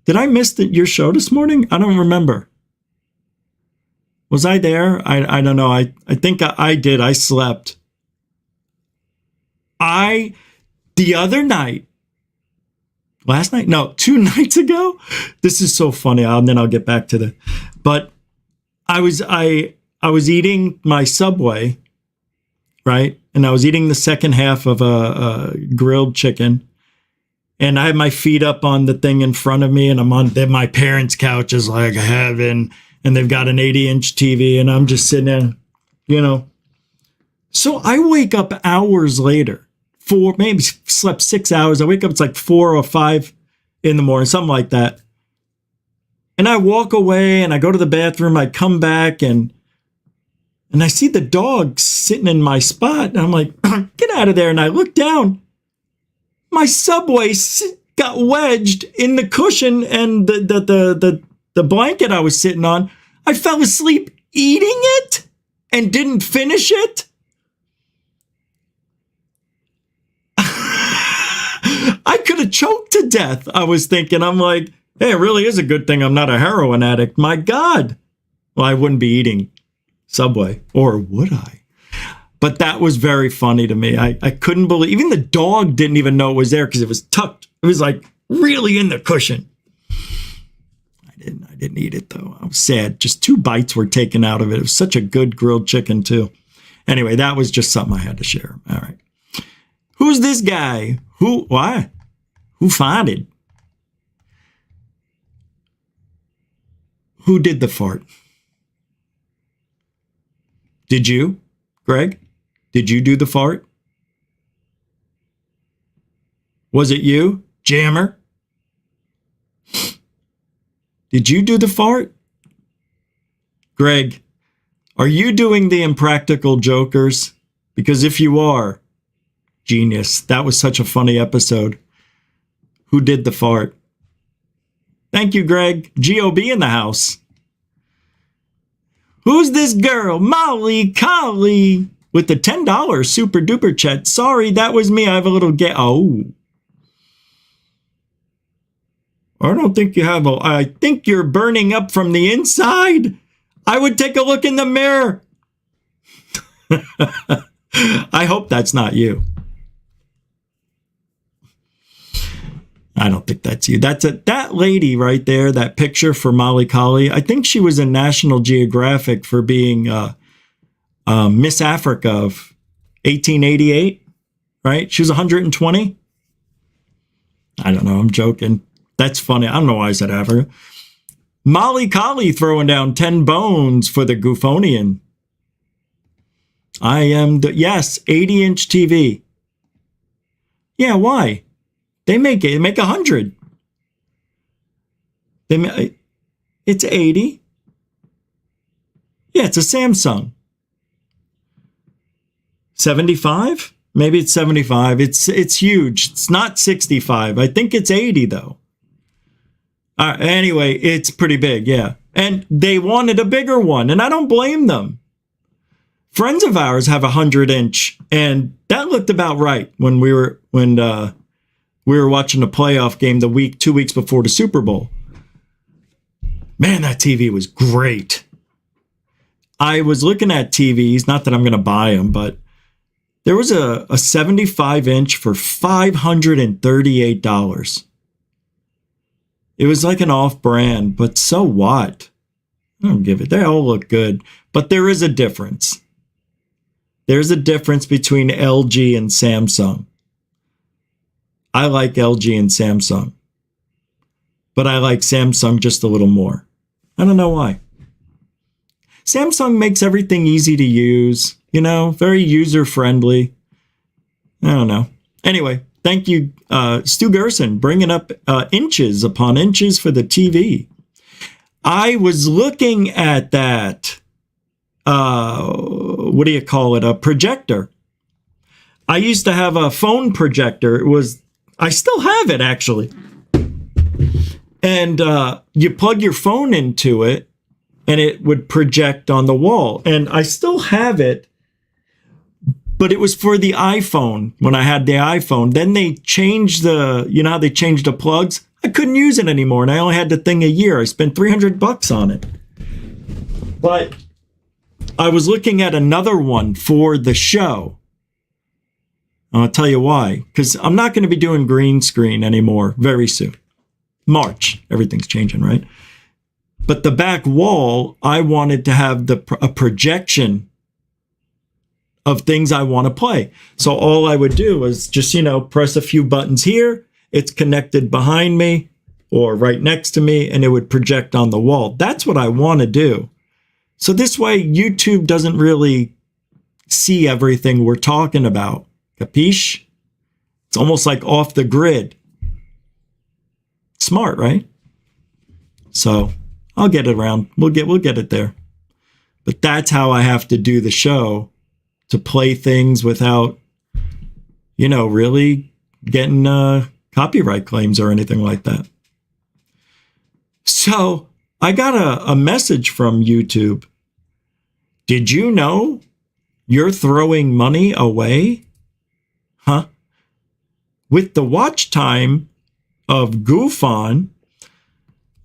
Did I miss your show this morning? I don't remember. Was I there? I don't know. I think I did. I slept. The other night, last night? No, 2 nights ago. This is so funny. And then I'll get back to the, but I was eating my Subway, right? And I was eating the second half of a grilled chicken. And I had my feet up on the thing in front of me, and I'm on my parents' couch is like heaven, and they've got an 80-inch TV, and I'm just sitting there, you know. So I wake up hours later, maybe slept 6 hours. I wake up, it's like 4 or 5 in the morning, something like that. And I walk away, and I go to the bathroom. I come back, and I see the dog sitting in my spot, and I'm like, get out of there. And I look down. My Subway got wedged in the cushion and the blanket I was sitting on. I fell asleep eating it and didn't finish it. I could have choked to death. I was thinking, I'm like, hey, it really is a good thing I'm not a heroin addict. My God. Well, I wouldn't be eating Subway, or would I? But that was very funny to me. I couldn't believe, even the dog didn't even know it was there because it was tucked. It was like really in the cushion. I didn't eat it though. I was sad. Just 2 bites were taken out of it. It was such a good grilled chicken too. Anyway, that was just something I had to share. All right. Who's this guy? Why? Who farted? Who did the fart? Did you, Greg? Did you do the fart? Was it you, Jammer? Did you do the fart? Greg, are you doing the Impractical Jokers? Because if you are, genius. That was such a funny episode. Who did the fart? Thank you, Greg. G.O.B. in the house. Who's this girl? Molly Collie with the $10 super duper chat. Sorry, that was me. I have a little Oh. I don't think you have I think you're burning up from the inside. I would take a look in the mirror. I hope that's not you. I don't think that's you. That lady right there, that picture for Molly Collie. I think she was in National Geographic for being Miss Africa of 1888, right? She was 120. I don't know. I'm joking. That's funny. I don't know why I said Africa. Molly Collie throwing down 10 bones for the Goofonian. Yes, 80-inch TV. Yeah, why? They make 100. It's 80. Yeah, it's a Samsung. 75? Maybe it's 75. It's huge. It's not 65. I think it's 80 though. Anyway, it's pretty big, yeah. And they wanted a bigger one, and I don't blame them. Friends of ours have 100-inch, and that looked about right when we were watching a playoff game 2 weeks before the Super Bowl. Man, that TV was great. I was looking at TVs, not that I'm going to buy them, but there was a 75-inch for $538. It was like an off-brand, but so what? I don't give it. They all look good, but there is a difference. There's a difference between LG and Samsung. I like LG and Samsung, but I like Samsung just a little more. I don't know why. Samsung makes everything easy to use, very user-friendly. I don't know. Anyway, thank you, Stu Gerson, bringing up inches upon inches for the TV. I was looking at that, what do you call it, a projector. I used to have a phone projector. I still have it, actually. And you plug your phone into it, and it would project on the wall. And I still have it, but it was for the iPhone when I had the iPhone. Then they changed how they changed the plugs? I couldn't use it anymore, and I only had the thing a year. I spent $300 on it. But I was looking at another one for the show. I'll tell you why. Because I'm not going to be doing green screen anymore very soon. March. Everything's changing, right? But the back wall, I wanted to have a projection of things I want to play. So all I would do was just, press a few buttons here. It's connected behind me or right next to me, and it would project on the wall. That's what I want to do. So this way, YouTube doesn't really see everything we're talking about. Capiche? It's almost like off the grid. Smart, right? So I'll get it around. We'll get it there. But that's how I have to do the show, to play things without, really getting copyright claims or anything like that. So I got a message from YouTube. Did you know you're throwing money away? Huh? With the watch time of Goof On,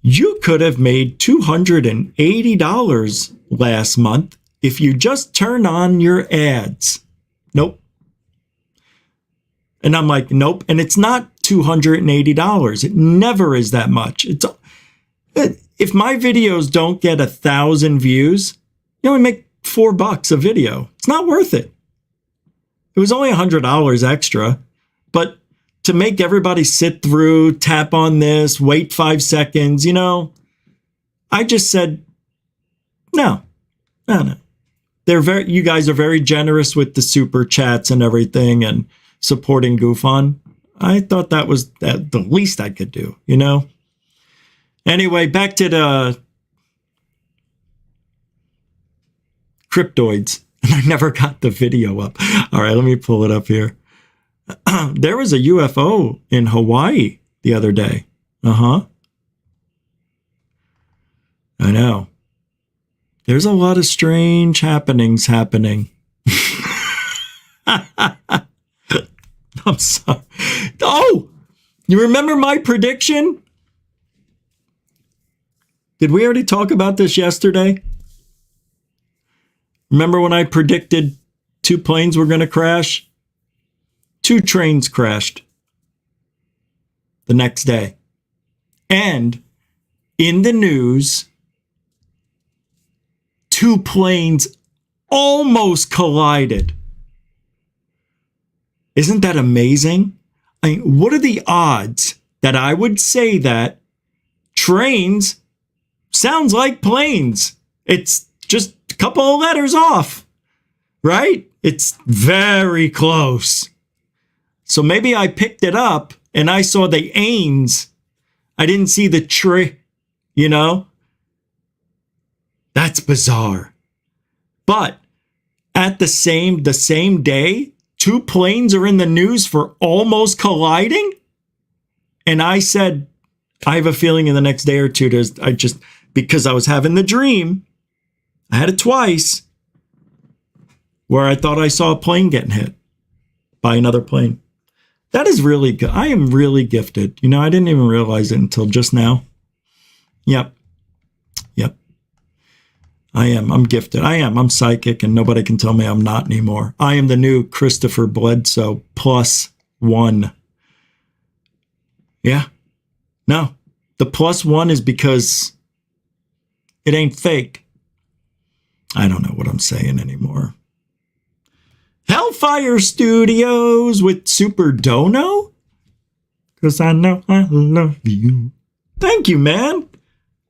you could have made $280 last month if you just turn on your ads. Nope. And I'm like, nope. And it's not $280. It never is that much. If my videos don't get 1,000 views, you only make $4 a video. It's not worth it. It was only $100 extra, but to make everybody sit through, tap on this, wait 5 seconds, I just said, no. You guys are very generous with the super chats and everything and supporting Goof On. I thought that was the least I could do, Anyway, back to the cryptoids. And I never got the video up. All right, let me pull it up here. There was a UFO in Hawaii the other day. I know. There's a lot of strange happenings happening. I'm sorry. Oh, you remember my prediction? Did we already talk about this yesterday? Remember when I predicted 2 planes were going to crash? 2 trains crashed the next day. And in the news, 2 planes almost collided. Isn't that amazing? I mean, what are the odds that I would say that trains sounds like planes. It's just a couple of letters off, right? It's very close. So maybe I picked it up and I saw the ains. I didn't see the tree, you know? That's bizarre. But at the same day, 2 planes are in the news for almost colliding. And I said, I have a feeling in the next day or two, because I was having the dream, I had it twice, where I thought I saw a plane getting hit by another plane. That is really good. I am really gifted. You know, I didn't even realize it until just now. Yep. I am. I'm gifted. I am. I'm psychic, and nobody can tell me I'm not anymore. I am the new Christopher Bledsoe +1. Yeah. No. The +1 is because it ain't fake. I don't know what I'm saying anymore. Hellfire Studios with Super Dono? Because I know I love you. Thank you, man.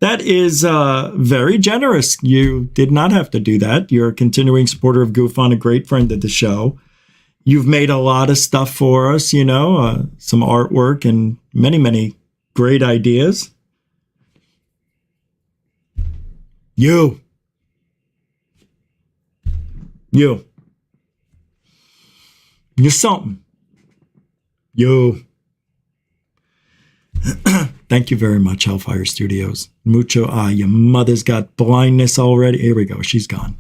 That is very generous. You did not have to do that. You're a continuing supporter of Goof On, a great friend of the show. You've made a lot of stuff for us, you know, some artwork and many, many great ideas. You're something. Thank you very much, Hellfire Studios. Mucho. Your mother's got blindness already. Here we go. She's gone.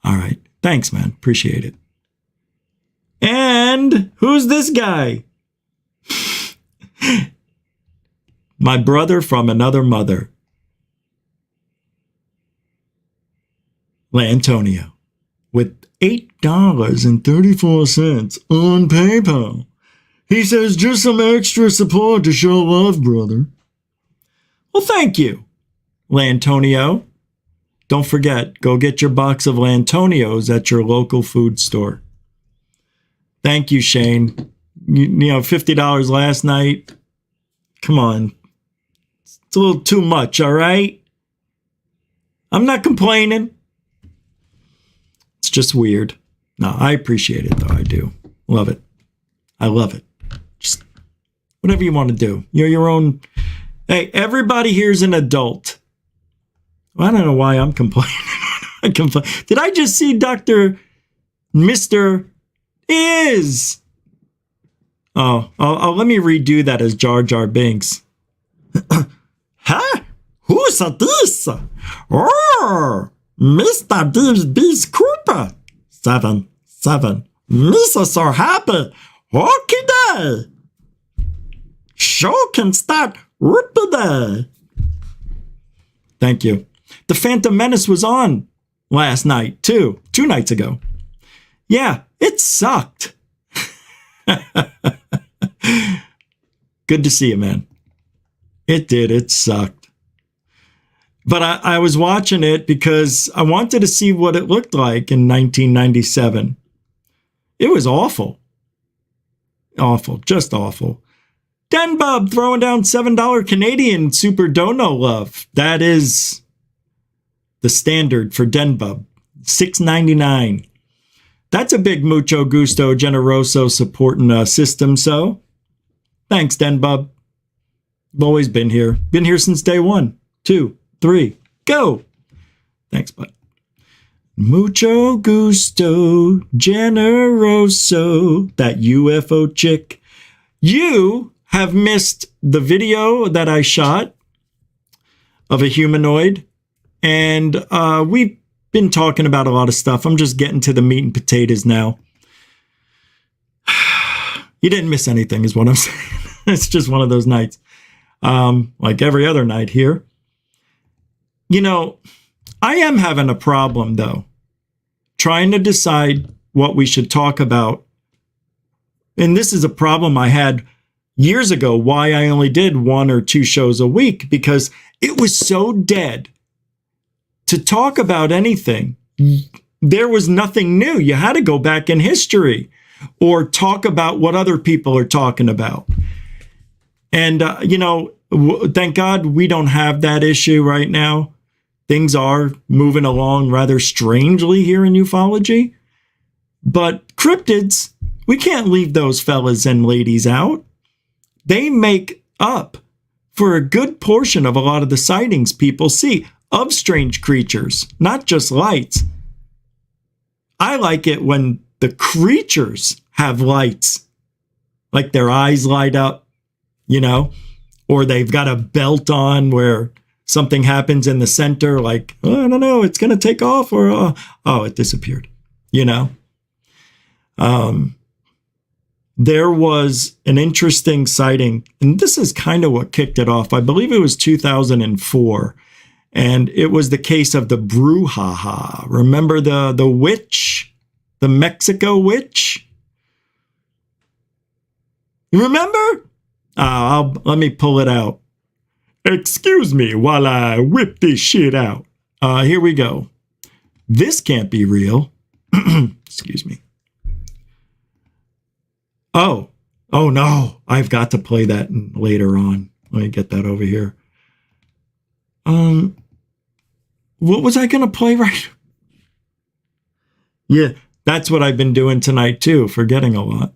All right. Thanks, man. Appreciate it. And who's this guy? My brother from another mother. Lantonio. With $8.34 on PayPal. He says, just some extra support to show love, brother. Well, thank you, Lantonio. Don't forget, go get your box of Lantonios at your local food store. Thank you, Shane. You know, $50 last night. Come on. It's a little too much, all right? I'm not complaining. It's just weird. No, I appreciate it, though. I do. Love it. I love it. Just whatever you want to do. You're your own. Hey, everybody here's an adult. Well, I don't know why I'm complaining. Did I just see Mr. Is? Oh, let me redo that as Jar Jar Binks. Huh? Who's this? Oh, Mr. Beast Cooper. 7. Mr. So happy. Okay, day. Show can start right today. Thank you. The Phantom Menace was on last night, too. 2 nights ago. Yeah, it sucked. Good to see you, man. It did. It sucked. But I was watching it because I wanted to see what it looked like in 1997. It was awful. Awful. Just awful. Denbub throwing down $7 Canadian Super Dono love. That is the standard for Denbub. $6.99. That's a big mucho gusto generoso supporting system. So thanks, Denbub. I've always been here. Been here since day 1, 2, 3. Go. Thanks, bud. Mucho gusto generoso. That UFO chick. You have missed the video that I shot of a humanoid. And we've been talking about a lot of stuff. I'm just getting to the meat and potatoes now. You didn't miss anything is what I'm saying. It's just one of those nights. Like every other night here. You know, I am having a problem, though, trying to decide what we should talk about. And this is a problem I had years ago, why I only did 1 or 2 shows a week, because it was so dead. To talk about anything, there was nothing new. You had to go back in history or talk about what other people are talking about. And, thank God we don't have that issue right now. Things are moving along rather strangely here in ufology. But cryptids, we can't leave those fellas and ladies out. They make up for a good portion of a lot of the sightings people see of strange creatures, not just lights. I like it when the creatures have lights, like their eyes light up, or they've got a belt on where something happens in the center, like, oh, I don't know, it's going to take off, or, it disappeared, There was an interesting sighting, and this is kind of what kicked it off. I believe it was 2004, and it was the case of the Brouhaha. Remember the witch, the Mexico witch? You remember? Let me pull it out. Excuse me while I whip this shit out. Here we go. This can't be real. Excuse me. Oh no. I've got to play that later on. Let me get that over here. What was I going to play right? Yeah, that's what I've been doing tonight too, forgetting a lot.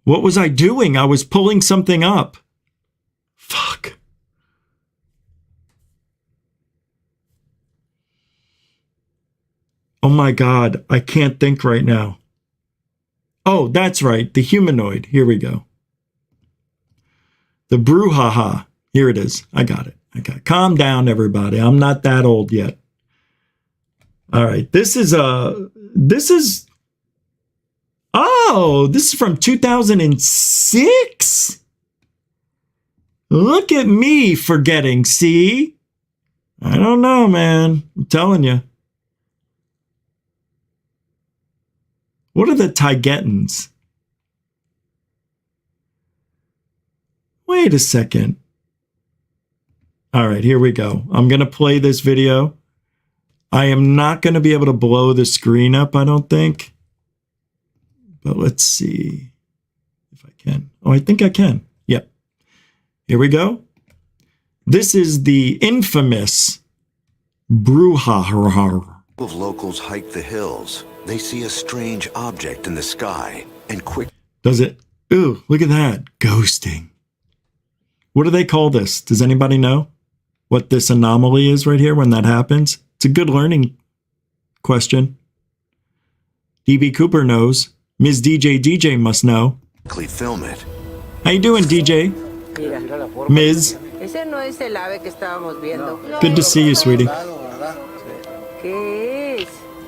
What was I doing? I was pulling something up. Fuck. Oh my God, I can't think right now. Oh, that's right, the humanoid. Here we go. The Brouhaha. Here it is. I got it. Calm down, everybody. I'm not that old yet. All right, this is from 2006? Look at me forgetting, see? I don't know, man. I'm telling you. What are the Tigetans? Wait a second. All right, here we go. I'm going to play this video. I am not going to be able to blow the screen up, I don't think. But let's see if I can. Oh, I think I can. Yep. Here we go. This is the infamous Brouhaha. Of locals hike the hills. They see a strange object in the sky and quick. Does it? Ooh, look at that. Ghosting. What do they call this? Does anybody know what this anomaly is right here when that happens? It's a good learning question. DB Cooper knows. Ms. DJ must know. Film it. How you doing, DJ? Ms. Good to see you, sweetie.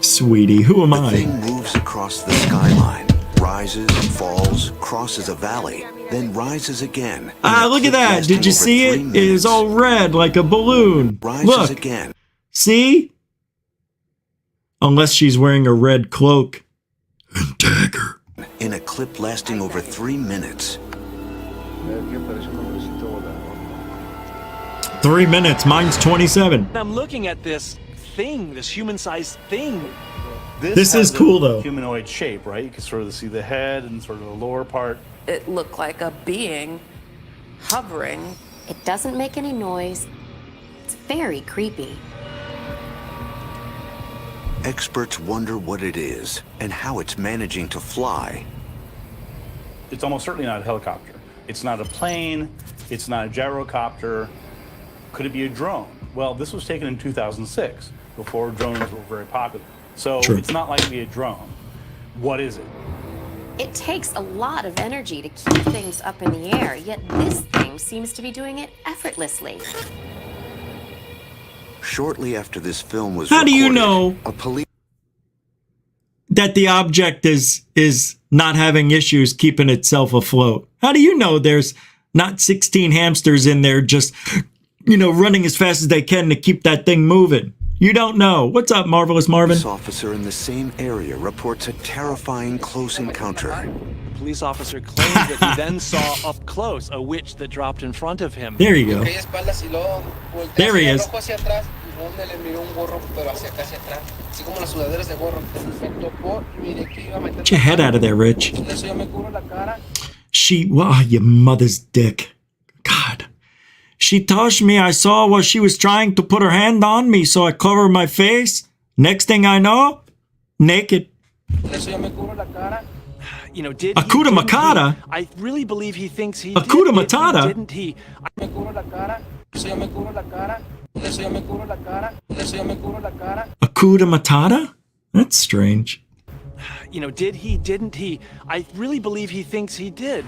Sweetie, who am The I? thing moves across the skyline, rises, falls, crosses a valley, then rises again. Look at that. Did you see it? It is all red like a balloon. Rises Look. again. See? Unless she's wearing a red cloak. And dagger. In a clip lasting over 3 minutes. 3 minutes. Mine's 27. I'm looking at this thing, this human-sized thing. This is cool, though. Humanoid shape, right? You can sort of see the head and sort of the lower part. It looked like a being hovering. It doesn't make any noise. It's very creepy. Experts wonder what it is and how it's managing to fly. It's almost certainly not a helicopter. It's not a plane. It's not a gyrocopter. Could it be a drone? Well, this was taken in 2006, before drones were very popular. So True. It's not likely a drone. What is it? It takes a lot of energy to keep things up in the air, yet this thing seems to be doing it effortlessly. Shortly after this film was How do you recorded, know a police that the object is not having issues keeping itself afloat? How do you know there's not 16 hamsters in there just, running as fast as they can to keep that thing moving? You don't know. What's up, Marvelous Marvin? police officer in the same area reports a terrifying close encounter. The police officer claims that he then saw up close a witch that dropped in front of him. There you go. There he is. Get your head out of there, Rich. your mother's dick. God. She touched me. I saw what she was trying to put her hand on me, so I covered my face. Next thing I know, naked. You know, did Hakuna Matata? I really believe he thinks he Hakuna did. Matata? Didn't he? Hakuna Matata? That's strange. You know, did he? Didn't he? I really believe he thinks he did.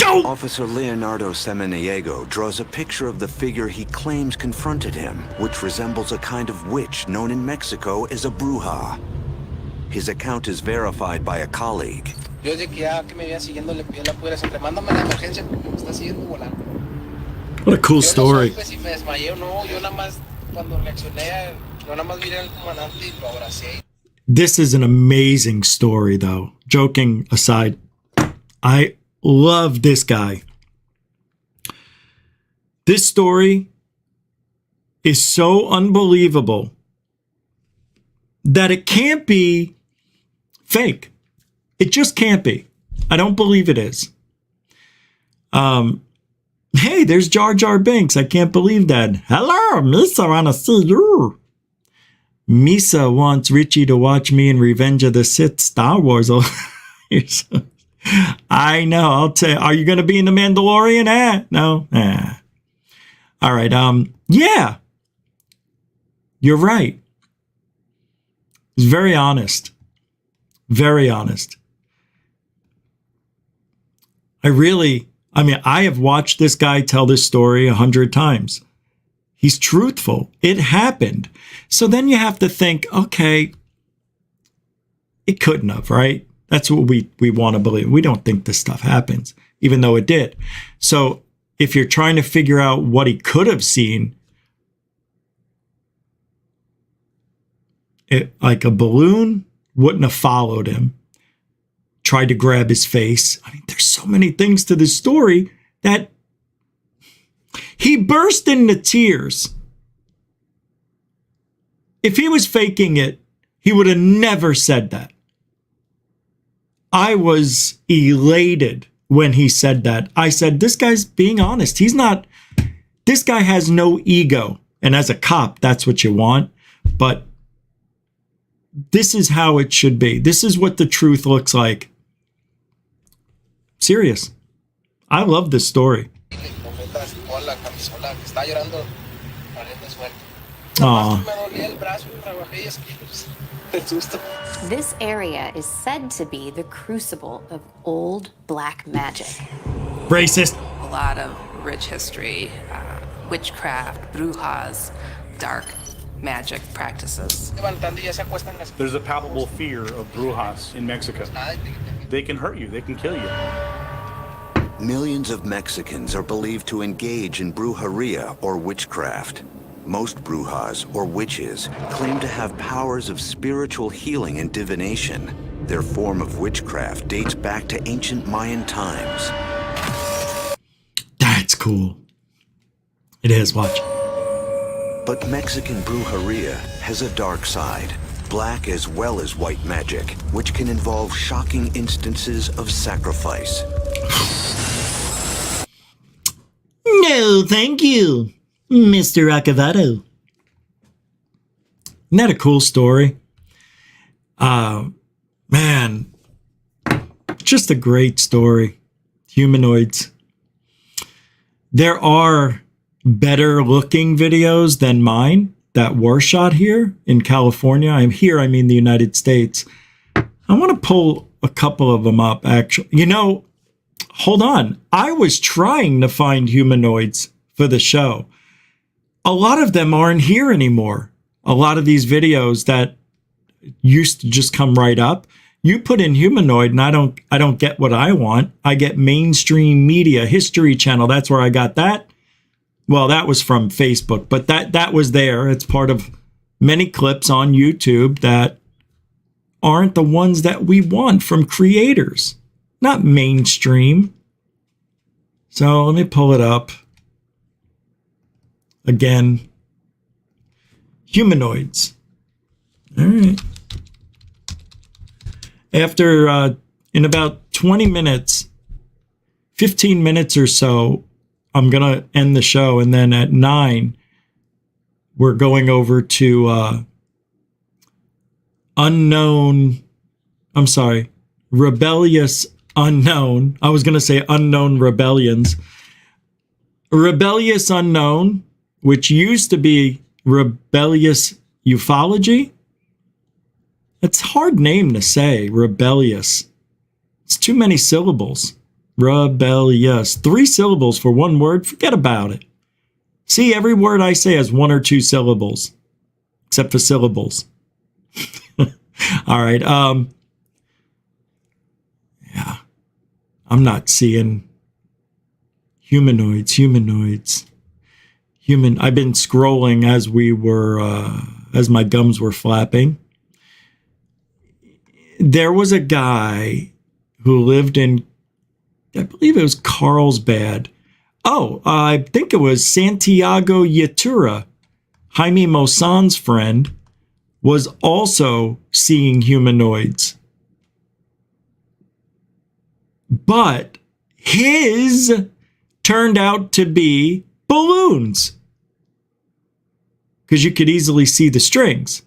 Officer Leonardo Samaniego draws a picture of the figure he claims confronted him, which resembles a kind of witch known in Mexico as a bruja. His account is verified by a colleague. What a cool story. This is an amazing story, though. Joking aside, I love this guy. This story is so unbelievable that it can't be fake. It just can't be. I don't believe it is. Hey, there's Jar Jar Binks. I can't believe that. Hello, Misa, wanna see you. Misa wants Richie to watch me in Revenge of the Sith Star Wars. I know. I'll tell. Are you going to be in The Mandalorian? No. All right. Yeah. You're right. He's very honest. Very honest. I have watched this guy tell this story 100 times. He's truthful. It happened. So then you have to think, okay, it couldn't have, right? That's what we want to believe. We don't think this stuff happens, even though it did. So if you're trying to figure out what he could have seen, like a balloon wouldn't have followed him, tried to grab his face. I mean, there's so many things to this story that he burst into tears. If he was faking it, he would have never said that. I was elated when he said that. I said, this guy's being honest. This guy has no ego. And as a cop, that's what you want. But this is how it should be. This is what the truth looks like. Serious. I love this story. This area is said to be the crucible of old black magic. Racist. A lot of rich history, witchcraft, brujas, dark magic practices. There's a palpable fear of brujas in Mexico. They can hurt you. They can kill you. Millions of Mexicans are believed to engage in brujeria or witchcraft. Most brujas, or witches, claim to have powers of spiritual healing and divination. Their form of witchcraft dates back to ancient Mayan times. That's cool. It is, watch. But Mexican brujeria has a dark side, black as well as white magic, which can involve shocking instances of sacrifice. No, thank you, Mr. Acavado. Isn't that a cool story? Man, just a great story. Humanoids. There are better looking videos than mine that were shot here in California. I mean the United States. I want to pull a couple of them up, actually. You know, hold on. I was trying to find humanoids for the show. A lot of them aren't here anymore. A lot of these videos that used to just come right up, you put in humanoid and I don't get what I want. I get mainstream media, History Channel. That's where I got that. Well, that was from Facebook, but that was there. It's part of many clips on YouTube that aren't the ones that we want from creators, not mainstream. So let me pull it up. Again, humanoids. All right. After, in about 20 minutes, 15 minutes or so, I'm going to end the show. And then at 9, we're going over to rebellious unknown. I was going to say unknown rebellions. Rebellious unknown, which used to be rebellious ufology. It's a hard name to say, rebellious. It's too many syllables. Rebellious. 3 syllables for one word. Forget about it. See, every word I say has 1 or 2 syllables, except for syllables. All right. Yeah. I'm not seeing humanoids. I've been scrolling as we were, as my gums were flapping. There was a guy who lived in, I believe it was Carlsbad. Oh, I think it was Santiago Yatura. Jaime Maussan's friend was also seeing humanoids. But his turned out to be balloons. Because you could easily see the strings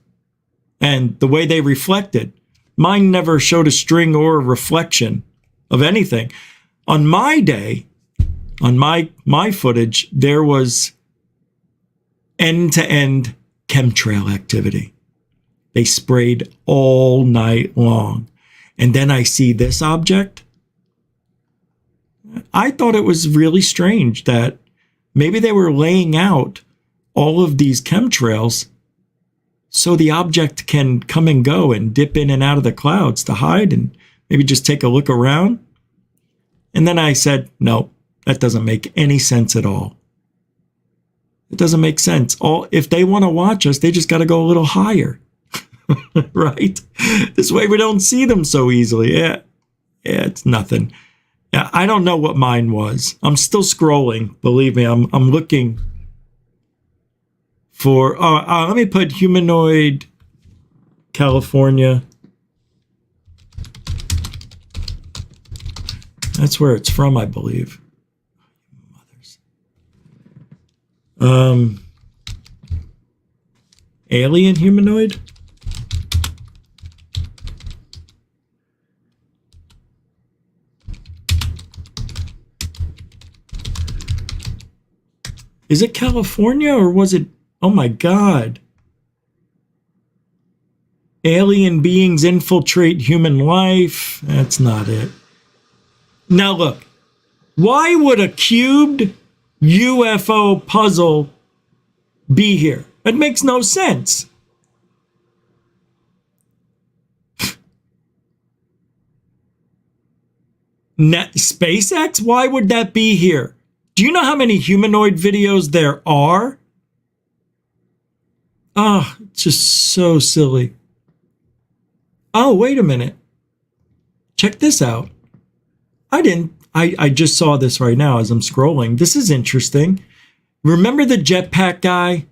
and the way they reflected. Mine never showed a string or a reflection of anything. On my day, on my footage, there was end-to-end chemtrail activity. They sprayed all night long. And then I see this object. I thought it was really strange that maybe they were laying out all of these chemtrails so the object can come and go and dip in and out of the clouds to hide and maybe just take a look around. And then I said, no, that doesn't make any sense at all. It doesn't make sense. If they want to watch us, they just got to go a little higher. Right? This way we don't see them so easily. Yeah, it's nothing. I don't know what mine was. I'm still scrolling. Believe me, I'm looking for, let me put humanoid California. That's where it's from, I believe. Alien humanoid? Is it California or was it, oh my God. Alien beings infiltrate human life. That's not it. Now look, why would a cubed UFO puzzle be here? It makes no sense. SpaceX? Why would that be here? Do you know how many humanoid videos there are? Oh, it's just so silly. Oh, wait a minute. Check this out. I just saw this right now as I'm scrolling. This is interesting. Remember the Jetpack guy? A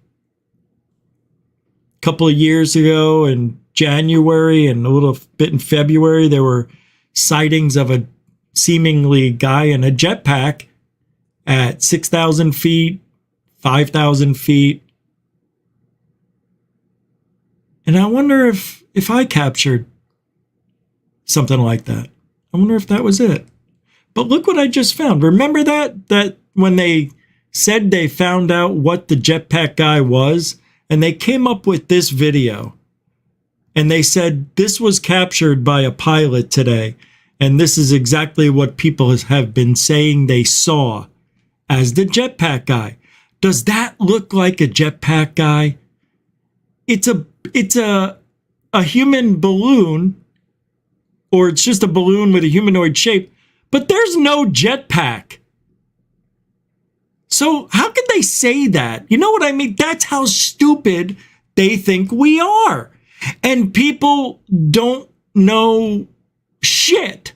couple of years ago in January and a little bit in February, there were sightings of a seemingly guy in a jetpack at 6,000 feet, 5,000 feet. And I wonder if I captured something like that. I wonder if that was it. But look what I just found. Remember that when they said they found out what the jetpack guy was, and they came up with this video, and they said this was captured by a pilot today, and this is exactly what people have been saying they saw as the jetpack guy. Does that look like a jetpack guy? It's a human balloon, or it's just a balloon with a humanoid shape, but there's no jetpack. So how could they say that? You know what I mean? That's how stupid they think we are. And people don't know shit.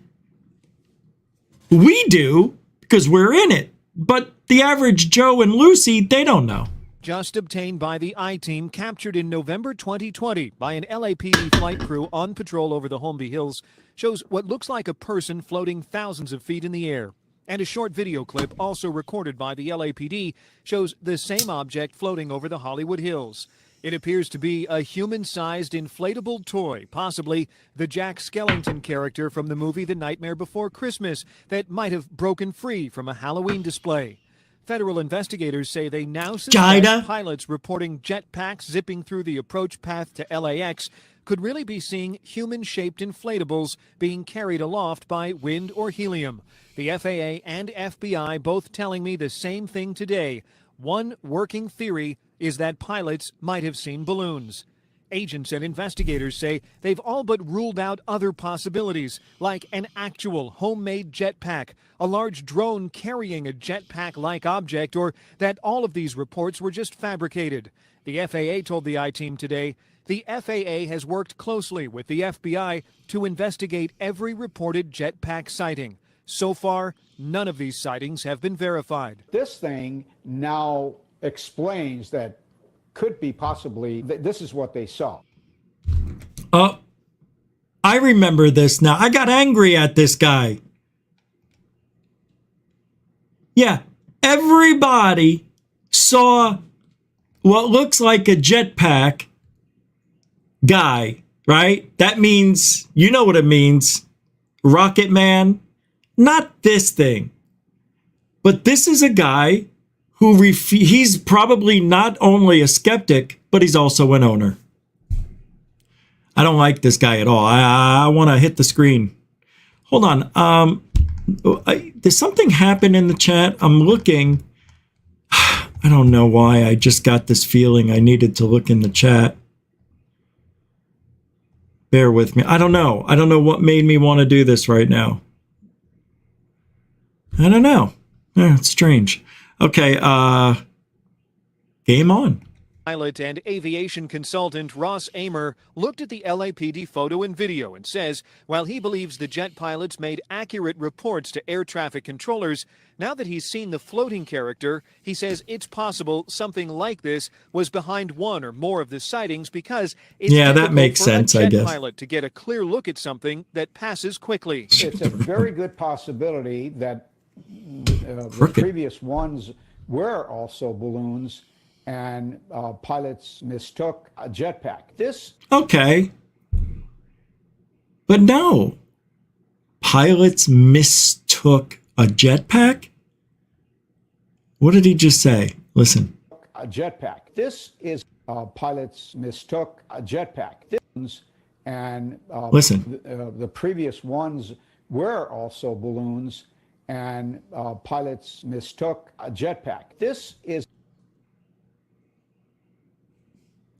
We do, because we're in it. But the average Joe and Lucy, they don't know. Just obtained by the I-Team, captured in November 2020 by an LAPD flight crew on patrol over the Holmby Hills, shows what looks like a person floating thousands of feet in the air. And a short video clip, also recorded by the LAPD, shows the same object floating over the Hollywood Hills. It appears to be a human-sized inflatable toy, possibly the Jack Skellington character from the movie The Nightmare Before Christmas, that might have broken free from a Halloween display. Federal investigators say they now suspect pilots reporting jetpacks zipping through the approach path to LAX could really be seeing human-shaped inflatables being carried aloft by wind or helium. The FAA and FBI both telling me the same thing today. One working theory is that pilots might have seen balloons. Agents and investigators say they've all but ruled out other possibilities, like an actual homemade jetpack, a large drone carrying a jetpack-like object, or that all of these reports were just fabricated. The FAA told the I-Team today the FAA has worked closely with the FBI to investigate every reported jetpack sighting. So far, none of these sightings have been verified. This thing now explains that could be possibly, this is what they saw. Oh, I remember this now. I got angry at this guy. Yeah, everybody saw what looks like a jetpack guy, right? That means, you know what it means. Rocket Man. Not this thing. But this is a guy who he's probably not only a skeptic, but he's also an owner. I don't like this guy at all. I want to hit the screen. Hold on. There's something happen in the chat. I'm looking. I don't know why. I just got this feeling I needed to look in the chat. Bear with me. I don't know. I don't know what made me want to do this right now. I don't know. It's strange. Okay, game on. Pilot and aviation consultant Ross Amer looked at the LAPD photo and video and says while he believes the jet pilots made accurate reports to air traffic controllers, now that he's seen the floating character, he says it's possible something like this was behind one or more of the sightings because it's that makes sense, for a I jet guess. pilot to get a clear look at something that passes quickly. It's a very good possibility that the previous ones were also balloons and pilots mistook a jetpack. Okay. But no. Pilots mistook a jetpack? What did he just say? Listen. A jetpack. This is pilots mistook a jetpack. And listen. The previous ones were also balloons and pilots mistook a jetpack. This is...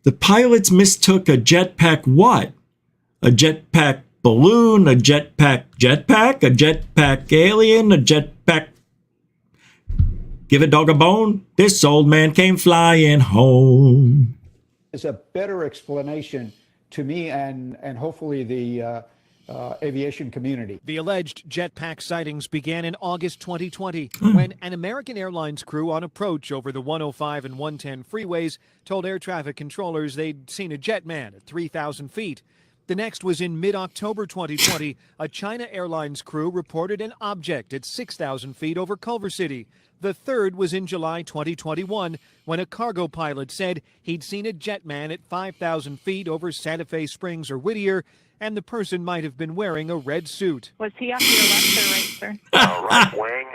The pilots mistook a jetpack what? A jetpack balloon, a jetpack, a jetpack alien, a jetpack... Give a dog a bone. This old man came flying home. Is a better explanation to me and hopefully the aviation community. The alleged jetpack sightings began in August 2020 when an American Airlines crew on approach over the 105 and 110 freeways told air traffic controllers they'd seen a jetman at 3,000 feet. The next was in mid-October 2020. A China Airlines crew reported an object at 6,000 feet over Culver City. The third was in July 2021 when a cargo pilot said he'd seen a jetman at 5,000 feet over Santa Fe Springs or Whittier, and the person might have been wearing a red suit. Was he off your left or right, sir? Right wing,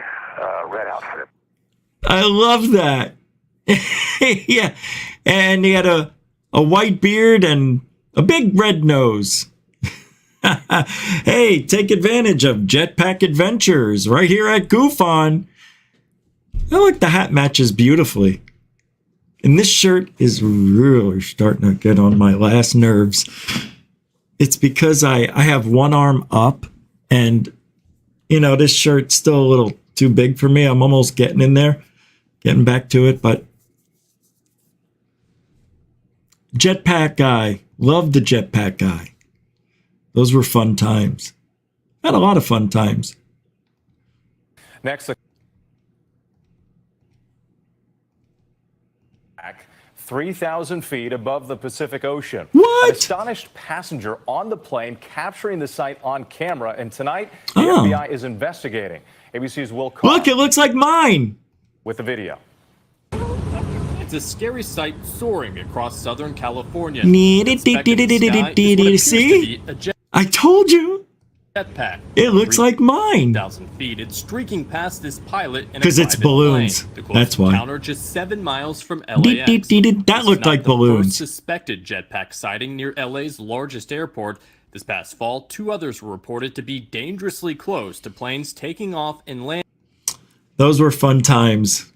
red outfit. I love that. Yeah. And he had a white beard and a big red nose. Hey, take advantage of Jetpack Adventures right here at GoofOn. I like the hat matches beautifully. And this shirt is really starting to get on my last nerves. It's because I have one arm up and, you know, this shirt's still a little too big for me. I'm almost getting in there, getting back to it. But Jetpack guy, loved the Jetpack guy. Those were fun times. Had a lot of fun times. Next. 3,000 feet above the Pacific Ocean. What? An astonished passenger on the plane capturing the sight on camera, and tonight the FBI is investigating. ABC's Will Carr. Look, it looks like mine. With the video. It's a scary sight soaring across Southern California. See? I told you. Jetpack. It looks like mine. 1,000 feet. It's streaking past this pilot in a Because it's private balloons. plane. The close That's why. encounter just 7 miles from LAX. That looked like balloons. First suspected jetpack sighting near LA's largest airport. This past fall, 2 others were reported to be dangerously close to planes taking off and landing. Those were fun times.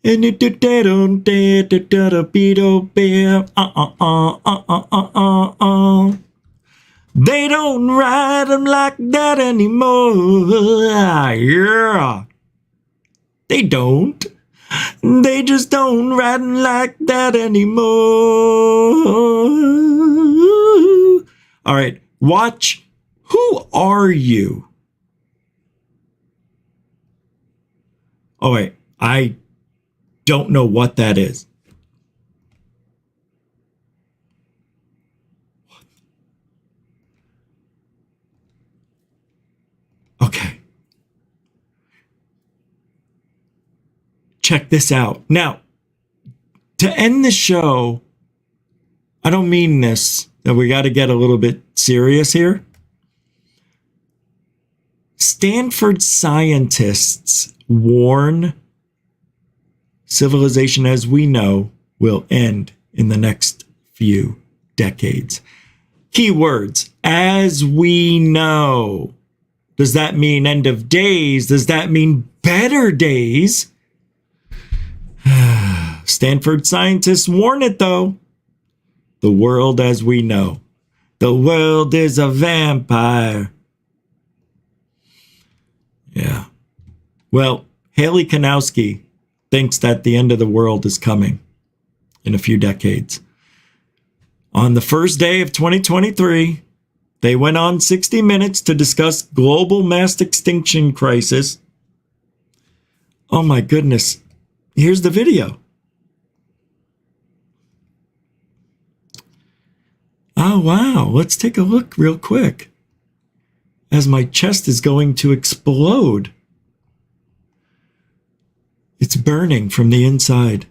They don't ride them like that anymore. Yeah. They don't. They just don't ride them like that anymore. All right. Watch. Who are you? Oh, wait. I don't know what that is. Okay. Check this out. Now, to end the show, I don't mean this, that we got to get a little bit serious here. Stanford scientists warn civilization as we know will end in the next few decades. Keywords, as we know. Does that mean end of days? Does that mean better days? Stanford scientists warn it though. The world as we know. The world is a vampire. Yeah. Well, Haley Kanowski thinks that the end of the world is coming in a few decades. On the first day of 2023, they went on 60 Minutes to discuss global mass extinction crisis. Oh my goodness. Here's the video. Oh wow. Let's take a look real quick as my chest is going to explode. It's burning from the inside.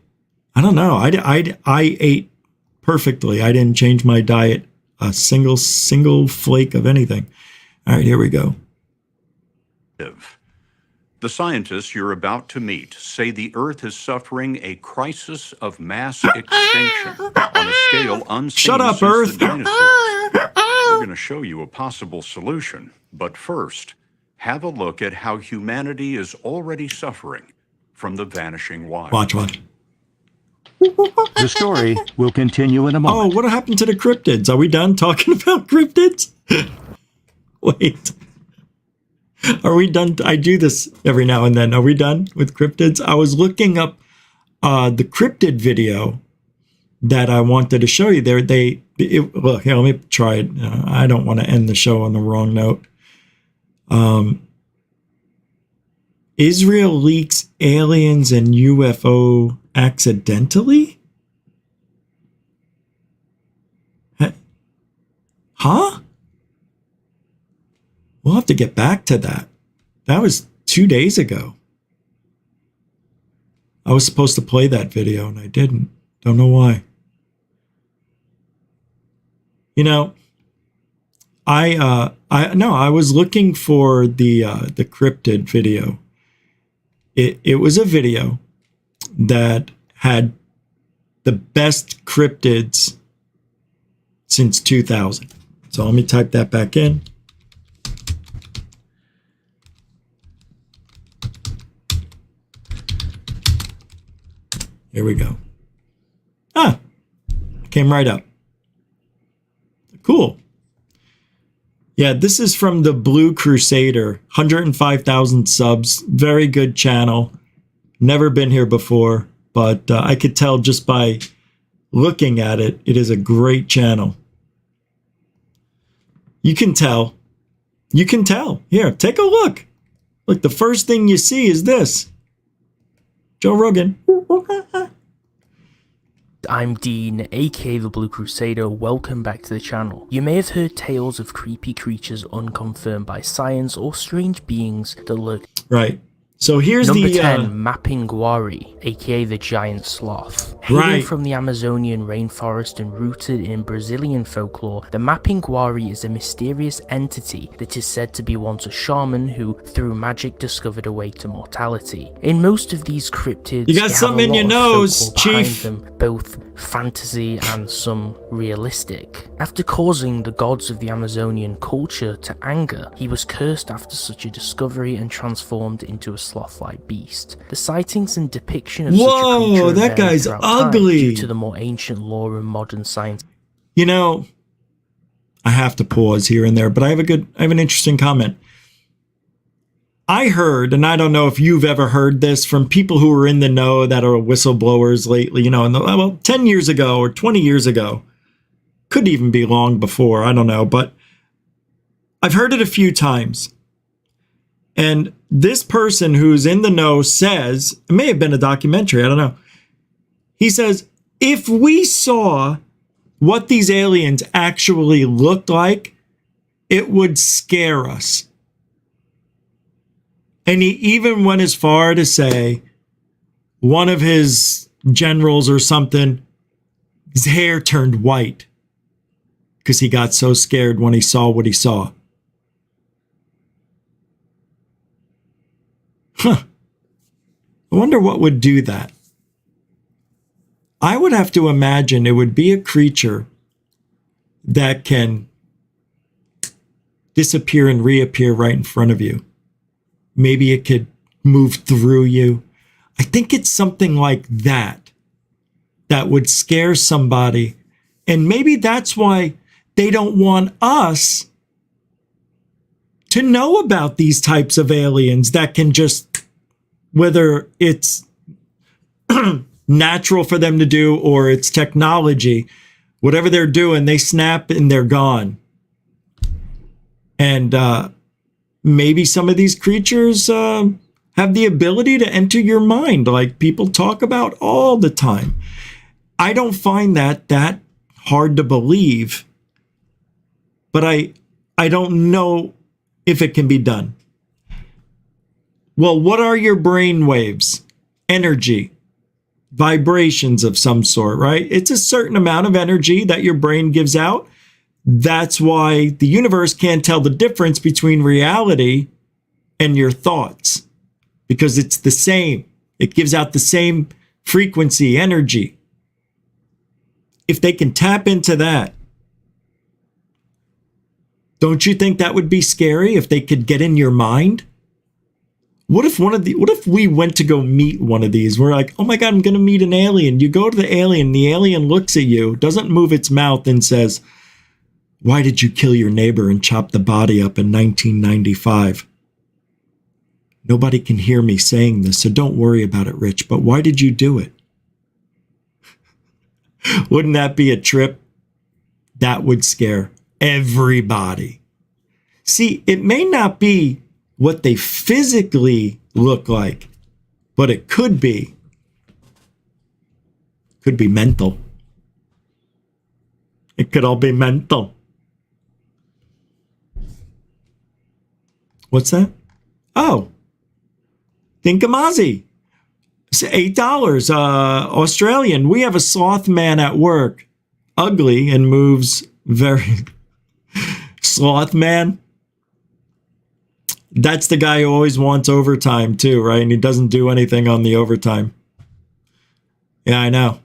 I don't know. I ate perfectly. I didn't change my diet a single flake of anything. All right, here we go. The scientists you're about to meet say the Earth is suffering a crisis of mass extinction on a scale unseen Shut up, since Earth. the dinosaurs. We're going to show you a possible solution, but first, have a look at how humanity is already suffering from the vanishing wild. Watch. The story will continue in a moment. Oh, what happened to the cryptids? Are we done talking about cryptids? Wait. Are we done? I do this every now and then. Are we done with cryptids? I was looking up the cryptid video that I wanted to show you there. Look, here, let me try it. I don't want to end the show on the wrong note. Israel leaks aliens and UFO accidentally? Huh? We'll have to get back to that. That was 2 days ago. I was supposed to play that video and I didn't. Don't know why. You know, I was looking for the cryptid video. It was a video that had the best cryptids since 2000. So let me type that back in. Here we go. Came right up. Cool. Yeah, this is from the Blue Crusader, 105,000 subs, very good channel. Never been here before, but I could tell just by looking at it, it is a great channel. You can tell. You can tell. Here, take a look. Look, the first thing you see is this. Joe Rogan. I'm Dean, aka the Blue Crusader. Welcome back to the channel. You may have heard tales of creepy creatures unconfirmed by science or strange beings that lurk. Right. So here's Number the 10, Mapinguari, aka the giant sloth. Hailing from the Amazonian rainforest and rooted in Brazilian folklore, the Mapinguari is a mysterious entity that is said to be once a shaman who, through magic, discovered a way to mortality. In most of these cryptids, you got something in your nose, Chief. Them, both fantasy and some realistic. After causing the gods of the Amazonian culture to anger, he was cursed after such a discovery and transformed into a sloth-like beast. The sightings and depiction of such a creature that guy's ugly. due to the more ancient lore and modern science. You know, I have to pause here and there, but I have an interesting comment. I heard, and I don't know if you've ever heard this from people who are in the know that are whistleblowers lately, you know, 10 years ago or 20 years ago, could even be long before, I don't know, but I've heard it a few times. And this person who's in the know says, it may have been a documentary, I don't know. He says, if we saw what these aliens actually looked like, it would scare us. And he even went as far to say one of his generals or something, his hair turned white because he got so scared when he saw what he saw. Huh. I wonder what would do that. I would have to imagine it would be a creature that can disappear and reappear right in front of you. Maybe it could move through you. I think it's something like that that would scare somebody. And maybe that's why they don't want us to know about these types of aliens that can just, whether it's natural for them to do or it's technology, whatever they're doing, they snap and they're gone. And maybe some of these creatures have the ability to enter your mind like people talk about all the time. I don't find that hard to believe, but I don't know if it can be done. Well, what are your brain waves? Energy, vibrations of some sort, right? It's a certain amount of energy that your brain gives out. That's why the universe can't tell the difference between reality and your thoughts, because it's the same. It gives out the same frequency, energy. If they can tap into that, don't you think that would be scary if they could get in your mind? What if we went to go meet one of these? We're like, oh my God, I'm going to meet an alien. You go to the alien looks at you, doesn't move its mouth and says, why did you kill your neighbor and chop the body up in 1995? Nobody can hear me saying this, so don't worry about it, Rich, but why did you do it? Wouldn't that be a trip? That would scare everybody. See, it may not be what they physically look like, but it could be. Could be mental. It could all be mental. What's that? Oh, Dinkamazi. It's $8. Australian. We have a sloth man at work. Ugly and moves very... Sloth man. That's the guy who always wants overtime too, right? And he doesn't do anything on the overtime. Yeah, I know.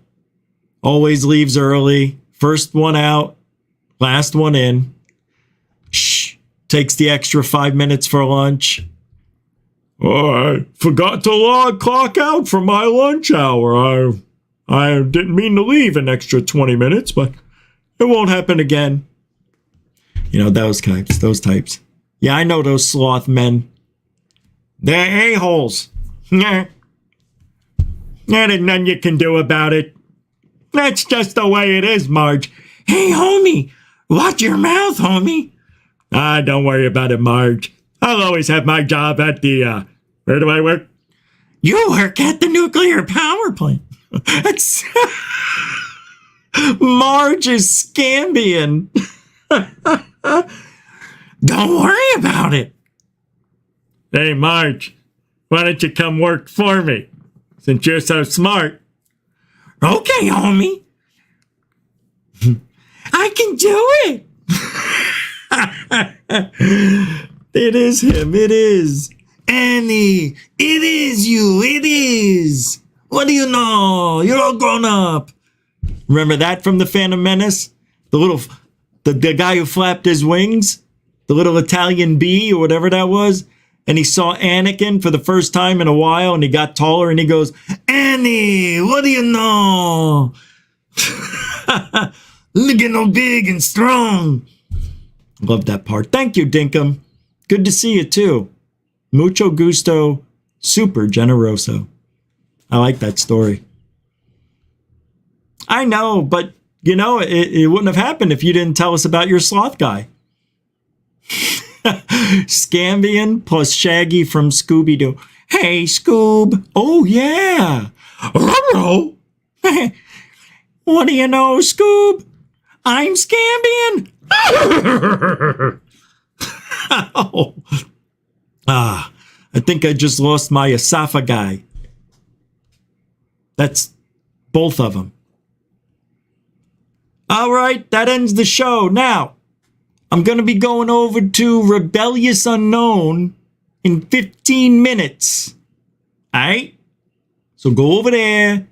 Always leaves early. First one out. Last one in. Shh. Takes the extra 5 minutes for lunch. Oh, I forgot to clock out for my lunch hour. I didn't mean to leave an extra 20 minutes, but it won't happen again. You know, those types. Yeah, I know those sloth men. They're a-holes. Nah. There's nothing you can do about it. That's just the way it is, Marge. Hey, homie, watch your mouth, homie. Don't worry about it, Marge. I'll always have my job at the, where do I work? You work at the nuclear power plant. Marge is Scambian. Don't worry about it. Hey, Marge, why don't you come work for me? Since you're so smart. Okay, homie. I can do it. It is him. It is. Annie, it is you. It is. What do you know? You're all grown up. Remember that from the Phantom Menace? The guy who flapped his wings? The little Italian bee or whatever that was? And he saw Anakin for the first time in a while and he got taller and he goes, Annie, what do you know? Looking all big and strong. Love that part. Thank you, Dinkum. Good to see you too. Mucho gusto, super generoso. I like that story. I know, but you know, it wouldn't have happened if you didn't tell us about your sloth guy. Scambian plus Shaggy from Scooby-Doo. Hey, Scoob. Oh, yeah. Ruh-roh. What do you know, Scoob? I'm Scambian. Oh. I think I just lost my esophagus. That's both of them. All right, that ends the show. Now, I'm going to be going over to Rebellious Unknown in 15 minutes. All right? So go over there.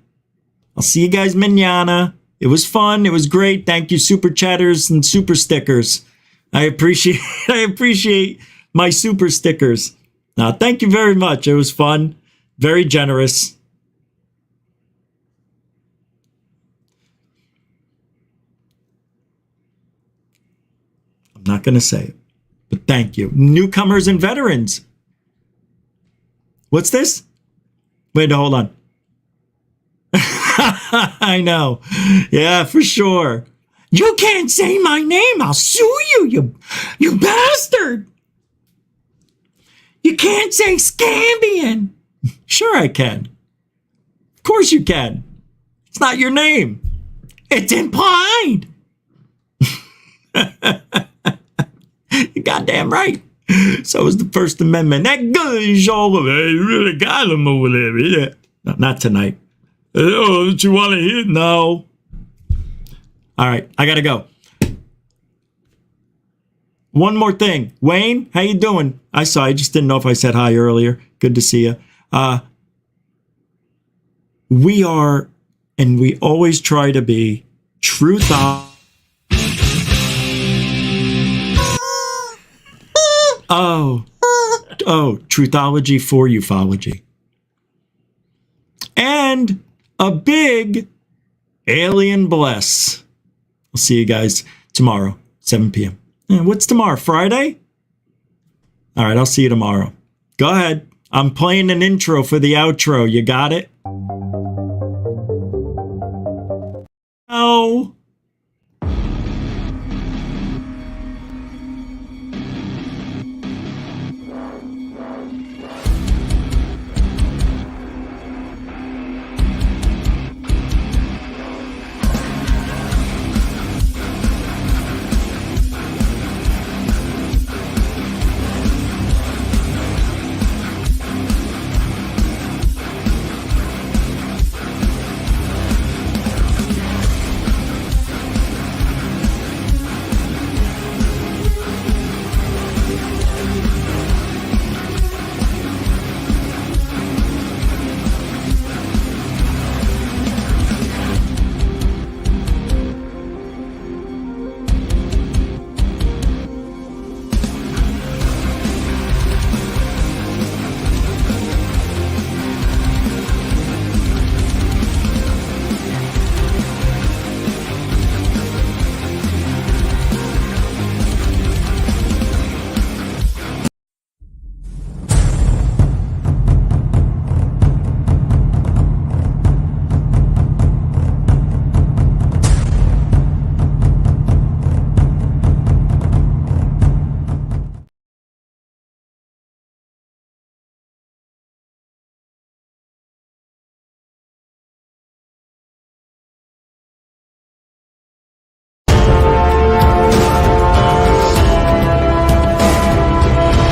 I'll see you guys mañana. It was fun. It was great. Thank you, super chatters and super stickers. I appreciate my super stickers. Thank you very much. It was fun. Very generous. I'm not going to say it, but thank you. Newcomers and veterans. What's this? Wait, hold on. I know. Yeah, for sure. You can't say my name. I'll sue you, you bastard. You can't say Scambian. Sure I can. Of course you can. It's not your name. It's implied. You're goddamn right. So is the First Amendment. That guy's all over there. You really got him over there. Yeah. No, not tonight. Oh, don't you want to hear? No. All right, I gotta go. One more thing. Wayne, how you doing? I saw. I just didn't know if I said hi earlier. Good to see you. We are, and we always try to be, truth out. Oh, truthology for ufology. And a big alien bless. I'll see you guys tomorrow, 7 p.m. What's tomorrow? Friday? All right, I'll see you tomorrow. Go ahead. I'm playing an intro for the outro. You got it?